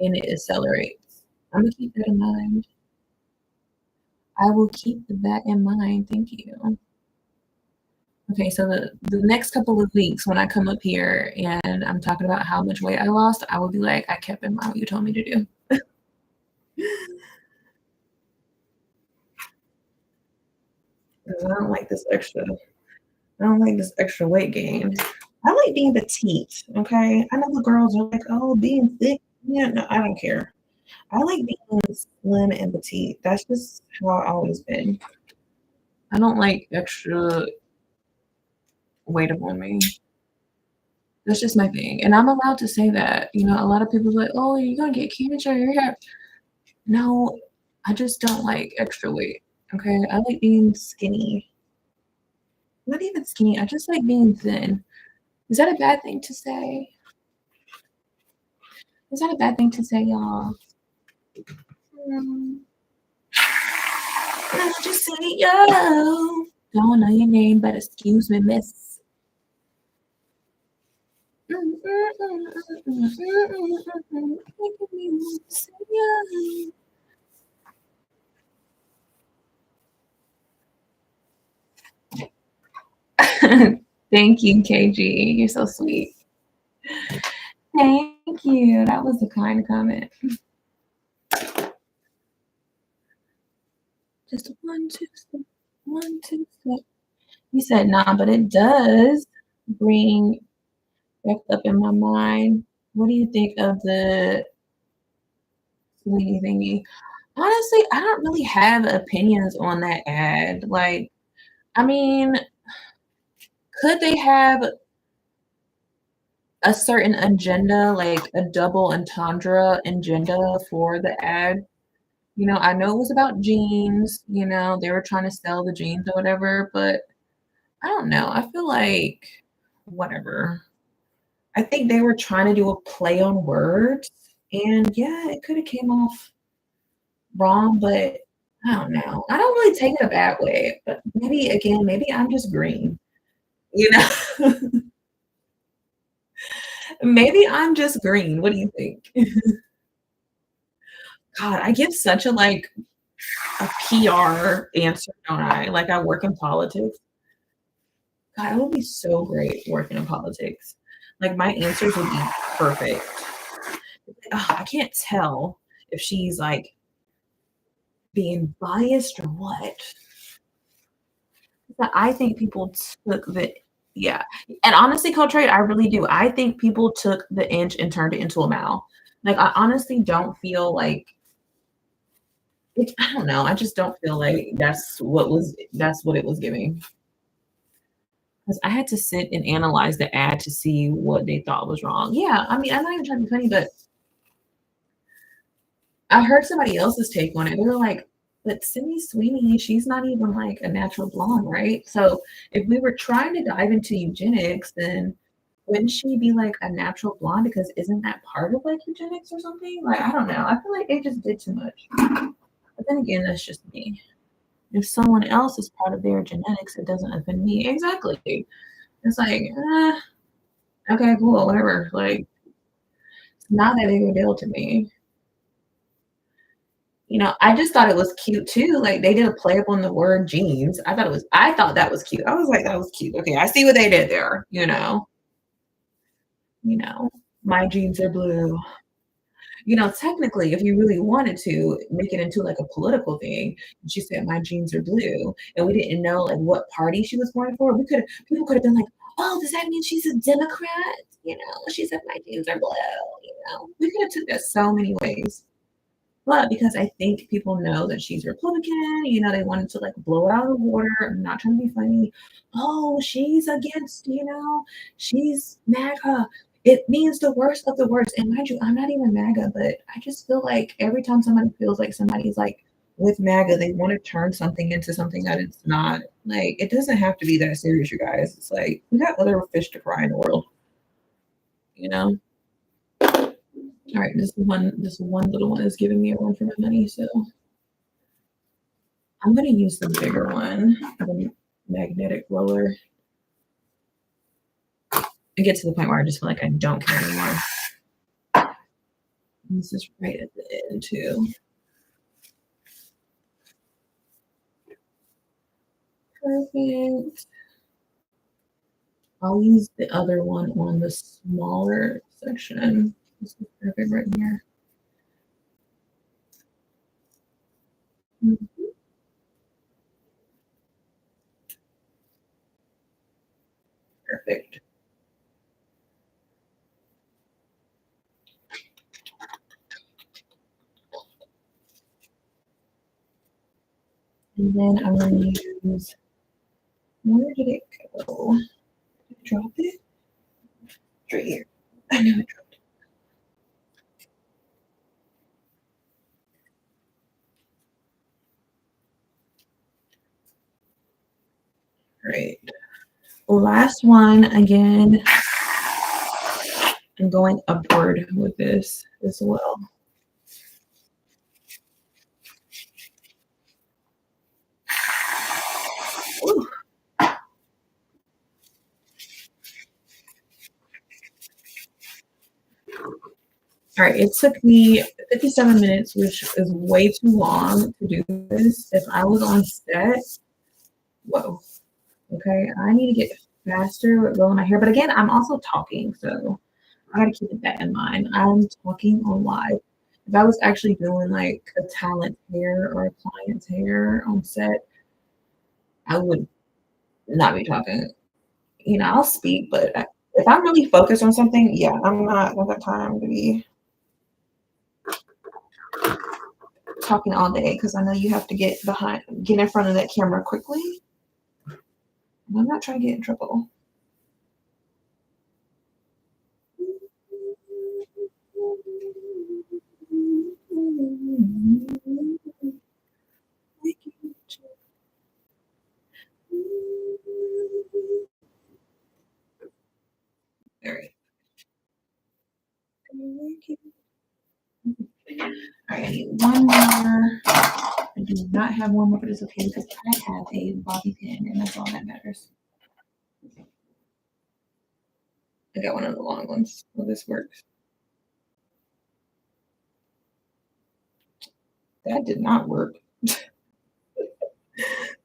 Speaker 1: and it accelerates. I'm gonna keep that in mind. I will keep that in mind. Thank you. Okay, so the next couple of weeks when I come up here and I'm talking about how much weight I lost, I will be like, I kept in mind what you told me to do. 'Cause I don't like this extra weight gain. I like being petite, okay? I know the girls are like, oh, being thick. Yeah, no, I don't care. I like being slim and petite. That's just how I've always been. I don't like extra weight upon me. That's just my thing. And I'm allowed to say that. You know, a lot of people are like, oh, you're gonna get cancer. Your hair. No, I just don't like extra weight. Okay. I like being skinny. Not even skinny. I just like being thin. Is that a bad thing to say? Is that a bad thing to say, y'all? Hmm. I'll just say yo. Don't know your name, but excuse me, miss. Thank you, KG. You're so sweet. Thank you. That was a kind comment. Just one, two, step. One, two, step. You said nah, but it does bring back up in my mind. What do you think of the sweetie thingy? Honestly, I don't really have opinions on that ad. Like, I mean, could they have a certain agenda, like a double entendre agenda for the ad? You know, I know it was about jeans, you know, they were trying to sell the jeans or whatever, but I don't know. I feel like whatever. I think they were trying to do a play on words, and yeah, it could have came off wrong, but I don't know. I don't really take it a bad way, but maybe again, maybe I'm just green, you know? Maybe I'm just green. What do you think? God, I give such a like a PR answer, don't I? Like I work in politics. God, it would be so great working in politics. Like my answers would be perfect. Ugh, I can't tell if she's like being biased or what. But I think people took the yeah. And honestly, Coach Trade, I really do. I think people took the inch and turned it into a mile. Like I honestly don't feel like I don't know. I just don't feel like that's what it was giving. Because I had to sit and analyze the ad to see what they thought was wrong. Yeah, I mean, I'm not even trying to be funny, but I heard somebody else's take on it. They were like, but Sydney Sweeney, she's not even like a natural blonde, right? So if we were trying to dive into eugenics, then wouldn't she be like a natural blonde? Because isn't that part of like eugenics or something? Like, I don't know. I feel like they just did too much. But then again, that's just me. If someone else is part of their genetics, it doesn't offend me. Exactly. It's like, okay, cool, whatever. Like, Not that big of a deal to me. I just thought it was cute too. Like they did a play up on the word jeans. I thought that was cute. I was like, that was cute. Okay, I see what they did there. You know, my jeans are blue. Technically, if you really wanted to make it into like a political thing, she said my jeans are blue, and we didn't know like what party she was going for. People could have been like, oh, does that mean she's a Democrat? She said my jeans are blue. We could have took that so many ways. But because I think people know that she's Republican, they wanted to like blow it out of the water. I'm not trying to be funny. Oh, she's against, she's MAGA. It means the worst of the worst. And mind you, I'm not even MAGA, but I just feel like every time somebody feels like somebody's like with MAGA, they want to turn something into something that it's not. Like, it doesn't have to be that serious, you guys. It's like we got other fish to fry in the world, you know? All right, this one little one is giving me a run for my money, so I'm gonna use the bigger one, the magnetic roller. I get to the point where I just feel like I don't care anymore. This is right at the end too. Perfect. I'll use the other one on the smaller section. This is perfect right here. Mhm. Perfect. And then I'm gonna use, where did it go? Did I drop it? It's right here. I know it dropped. Great. Last one again. I'm going upward with this as well. Ooh. All right, it took me 57 minutes, which is way too long to do this. If I was on set, whoa, okay, I need to get faster with blowing my hair. But again, I'm also talking, so I gotta keep that in mind. I'm talking on live. If I was actually doing like a talent hair or a client's hair on set, I would not be talking. I'll speak, but if I'm really focused on something, yeah, I'm not gonna have time to be talking all day because I know you have to get in front of that camera quickly. And I'm not trying to get in trouble. All right. All right, I need one more. I do not have one more, but it's okay because I have a bobby pin, and that's all that matters. I got one of the long ones. Well, this works. That did not work.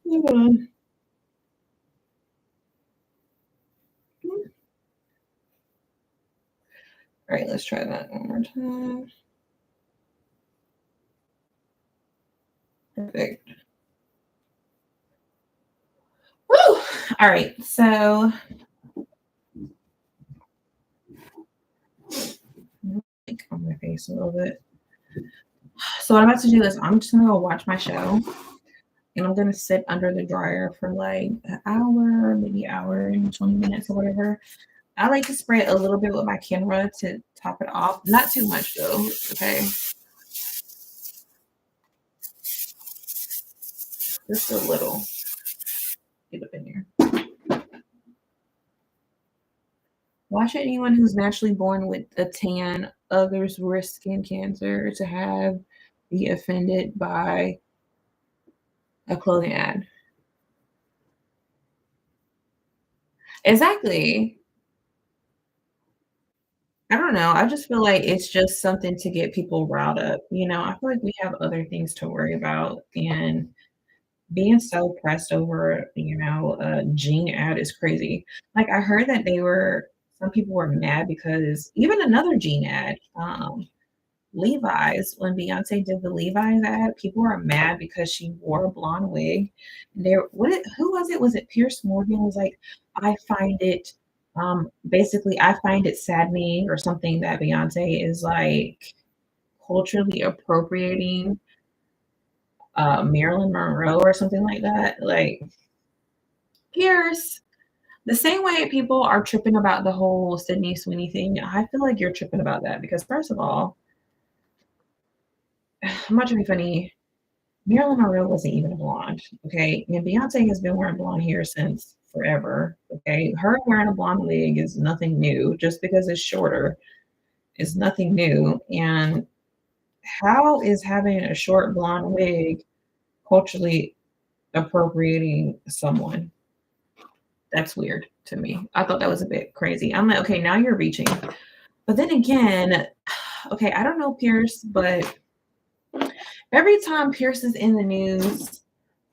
Speaker 1: Hold on. All right, let's try that one more time. Perfect. Woo! All right, so like on my face a little bit. So what I'm about to do is I'm just gonna go watch my show, and I'm gonna sit under the dryer for like an hour, maybe hour and 20 minutes or whatever. I like to spray it a little bit with my camera to top it off. Not too much though. Okay, just a little. Get up in here. Why should anyone who's naturally born with a tan, others risk skin cancer to have be offended by a clothing ad? Exactly. I don't know, I just feel like it's just something to get people riled up, I feel like we have other things to worry about, and being so pressed over, a Jean ad is crazy. Like, I heard that some people were mad because even another Jean ad, Levi's, when Beyonce did the Levi's ad, people were mad because she wore a blonde wig. Who was it? Was it Pierce Morgan was like, I find it basically I find it saddening or something that Beyonce is like culturally appropriating Marilyn Monroe or something like that. Like, Pierce, the same way people are tripping about the whole Sydney Sweeney thing, I feel like you're tripping about that because first of all, I'm not trying to be funny. Marilyn Monroe wasn't even a blonde, okay? And Beyonce has been wearing blonde hair since forever, okay? Her wearing a blonde wig is nothing new. Just because it's shorter is nothing new. And how is having a short blonde wig culturally appropriating someone? That's weird to me. I thought that was a bit crazy. I'm like, okay, now you're reaching. But then again, okay, I don't know Pierce, but every time Pierce is in the news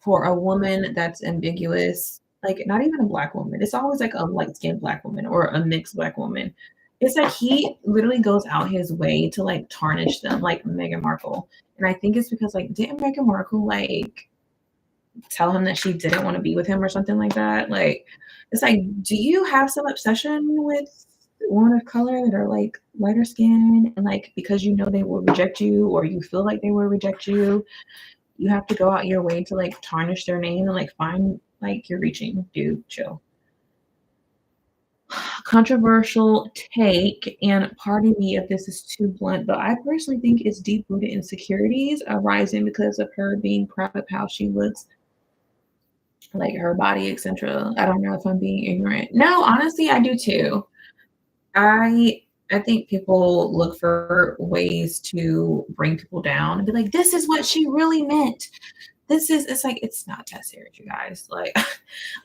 Speaker 1: for a woman that's ambiguous, like not even a black woman, it's always like a light skinned black woman or a mixed black woman. It's like he literally goes out his way to like tarnish them, like Meghan Markle. And I think it's because like didn't Meghan Markle like tell him that she didn't want to be with him or something like that? Like it's like, do you have some obsession with women of color that are like lighter skin and like because you know they will reject you or you feel like they will reject you, you have to go out your way to like tarnish their name and like find like you're reaching, dude, chill. Controversial take, and pardon me if this is too blunt, but I personally think it's deep rooted insecurities arising because of her being proud of how she looks, like her body, etc. I don't know if I'm being ignorant. No, honestly, I do too. I I think people look for ways to bring people down and be like, this is what she really meant. It's like it's not that serious, you guys. Like,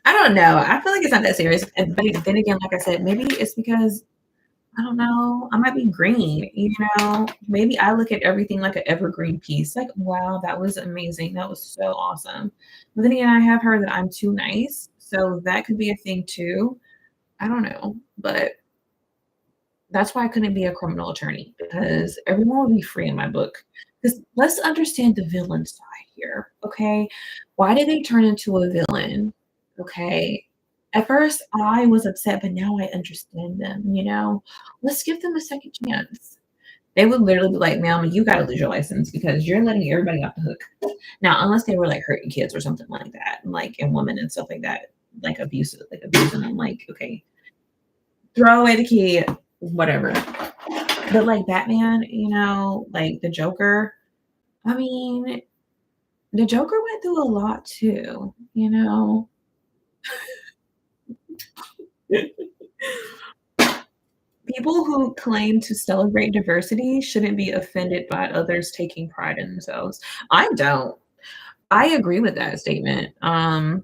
Speaker 1: I don't know. I feel like it's not that serious. But then again, like I said, maybe it's because I don't know. I might be green. Maybe I look at everything like an evergreen piece. Like, wow, that was amazing. That was so awesome. But then again, I have heard that I'm too nice. So that could be a thing too. I don't know. But that's why I couldn't be a criminal attorney because everyone would be free in my book. Because let's understand the villain side here, okay? Why did they turn into a villain? Okay. At first, I was upset, but now I understand them. Let's give them a second chance. They would literally be like, ma'am, you got to lose your license because you're letting everybody off the hook. Now, unless they were like hurting kids or something like that, like and women and stuff like that, like abusive, like abusing them, like, okay, throw away the key, whatever. But like Batman, like the Joker, I mean, the Joker went through a lot too. People who claim to celebrate diversity shouldn't be offended by others taking pride in themselves. I don't. I agree with that statement. I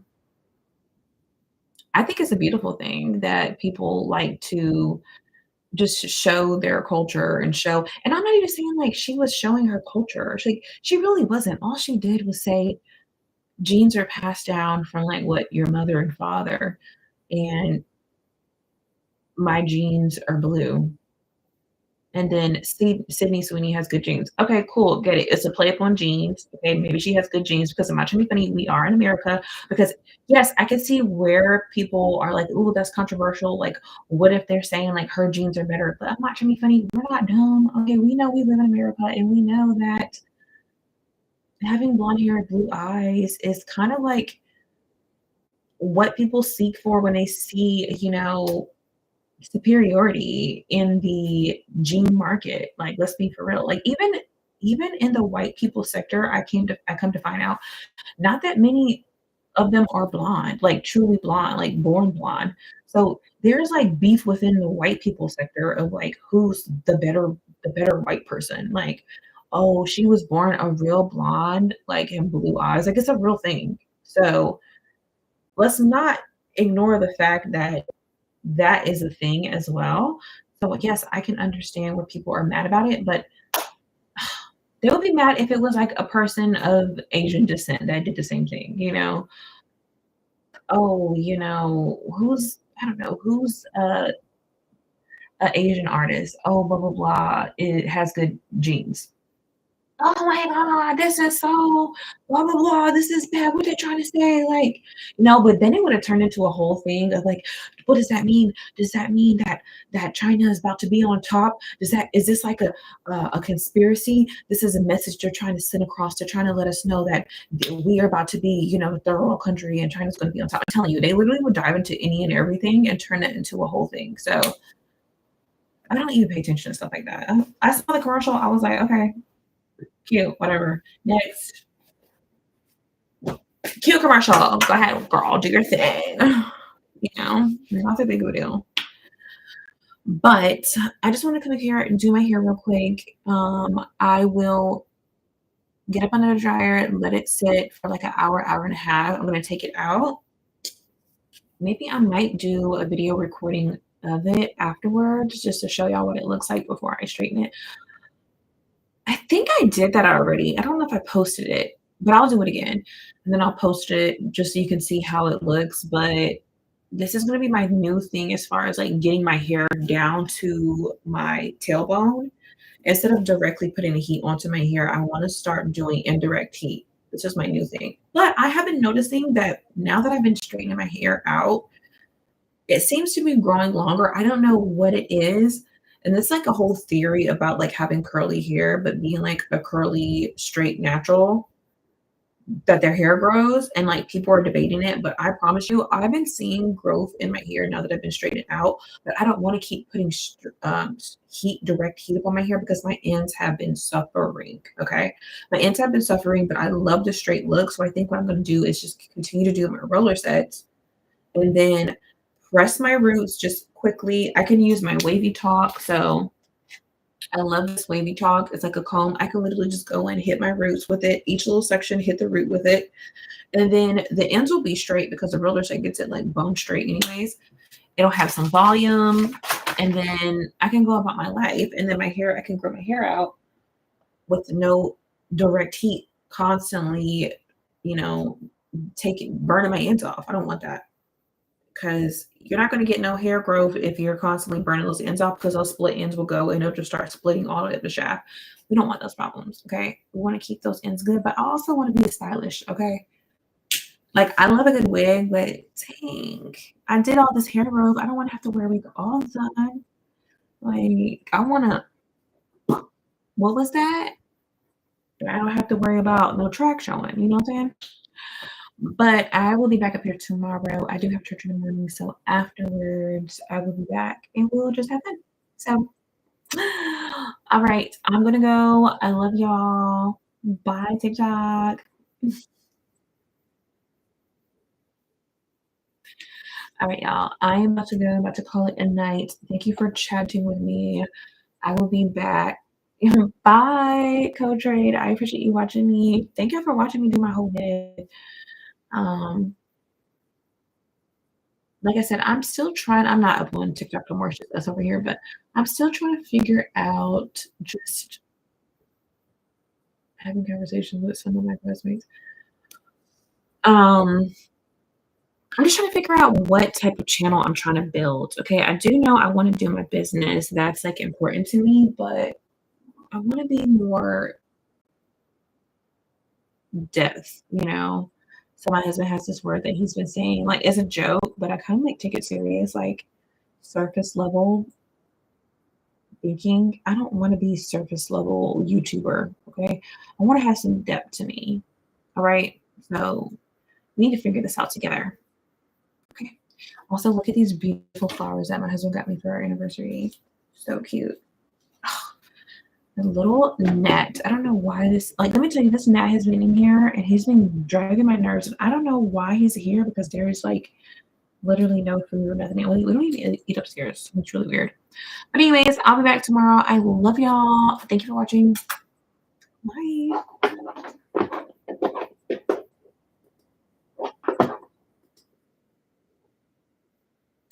Speaker 1: think it's a beautiful thing that people like to just show their culture and I'm not even saying like she was showing her culture. She really wasn't. All she did was say genes are passed down from like what your mother and father, and my genes are blue. And then Sydney Sweeney has good genes. Okay, cool, get it. It's a play upon genes. Okay, maybe she has good genes because I'm not trying to be funny. We are in America. Because yes, I can see where people are like, "Ooh, that's controversial." Like, what if they're saying like her genes are better? But I'm not trying to be funny. We're not dumb. Okay, we know we live in America, and we know that having blonde hair and blue eyes is kind of like what people seek for when they see, superiority in the gene market. Like, let's be for real. Like, even in the white people sector, I come to find out not that many of them are blonde, like truly blonde, like born blonde. So there's like beef within the white people sector of like who's the better white person. Like, oh, she was born a real blonde, like and blue eyes. Like it's a real thing. So let's not ignore the fact that that is a thing as well. So, yes, I can understand where people are mad about it, but they would be mad if it was like a person of Asian descent that did the same thing, you know? Oh, who's I don't know, who's a Asian artist? Oh, blah blah blah. It has good genes. Oh my god, this is so blah blah blah. This is bad. What they trying to say? Like, no, but then it would have turned into a whole thing of like, what does that mean? Does that mean that China is about to be on top? Is this like a conspiracy? This is a message they're trying to send across. They're trying to let us know that we are about to be, a third world country and China's going to be on top. I'm telling you, they literally would dive into any and everything and turn it into a whole thing. So I don't even pay attention to stuff like that. I saw the commercial. I was like, okay, cute, whatever. Next. Cute commercial. Go ahead, girl, do your thing. Not a big of a deal. But I just want to come in here and do my hair real quick. I will get up under the dryer, let it sit for like an hour, hour and a half. I'm gonna take it out. Maybe I might do a video recording of it afterwards just to show y'all what it looks like before I straighten it. I think I did that already. I don't know if I posted it, but I'll do it again. And then I'll post it just so you can see how it looks. But this is going to be my new thing as far as like getting my hair down to my tailbone. Instead of directly putting the heat onto my hair, I want to start doing indirect heat. This is my new thing. But I have been noticing that now that I've been straightening my hair out, it seems to be growing longer. I don't know what it is. And it's like a whole theory about like having curly hair, but being like a curly, straight, natural that their hair grows. And like people are debating it. But I promise you, I've been seeing growth in my hair now that I've been straightening out. But I don't want to keep putting direct heat up on my hair because my ends have been suffering. Okay. My ends have been suffering, but I love the straight look. So I think what I'm going to do is just continue to do my roller sets and then press my roots just quickly. I can use my wavy talk. So I love this wavy talk. It's like a comb. I can literally just go in, hit my roots with it. Each little section, hit the root with it. And then the ends will be straight because the roller set gets it like bone straight anyways. It'll have some volume. And then I can go about my life. And then I can grow my hair out with no direct heat constantly, burning my ends off. I don't want that. Because you're not going to get no hair growth if you're constantly burning those ends off because those split ends will go and it'll just start splitting all the way up the shaft. We don't want those problems, okay? We want to keep those ends good, but I also want to be stylish, okay? Like, I love a good wig, but dang, I did all this hair growth. I don't want to have to wear a wig all the time. Like, I want to, what was that? I don't have to worry about no track showing, you know what I'm saying? But I will be back up here tomorrow. I do have church in the morning, so afterwards I will be back and we'll just have fun. So, all right, I'm gonna go. I love y'all. Bye, TikTok. All right, y'all. I am about to go. I'm about to call it a night. Thank you for chatting with me. I will be back. Bye, Code Trade. I appreciate you watching me. Thank you for watching me do my whole head. Like I said, I'm still trying. I'm not uploading TikTok no more. That's over here, but I'm still trying to figure out just having conversations with some of my classmates. I'm just trying to figure out what type of channel I'm trying to build. Okay, I do know I want to do my business. That's like important to me, but I want to be more depth, So my husband has this word that he's been saying, like, as a joke, but I kind of like take it serious, like surface level thinking. I don't want to be surface level YouTuber. Okay. I want to have some depth to me. All right. So we need to figure this out together. Okay. Also, look at these beautiful flowers that my husband got me for our anniversary. So cute. The little gnat. I don't know why let me tell you, this gnat has been in here and he's been dragging my nerves. And I don't know why he's here because there is like literally no food or nothing. We don't even eat upstairs. It's really weird. But anyways, I'll be back tomorrow. I love y'all. Thank you for watching. Bye.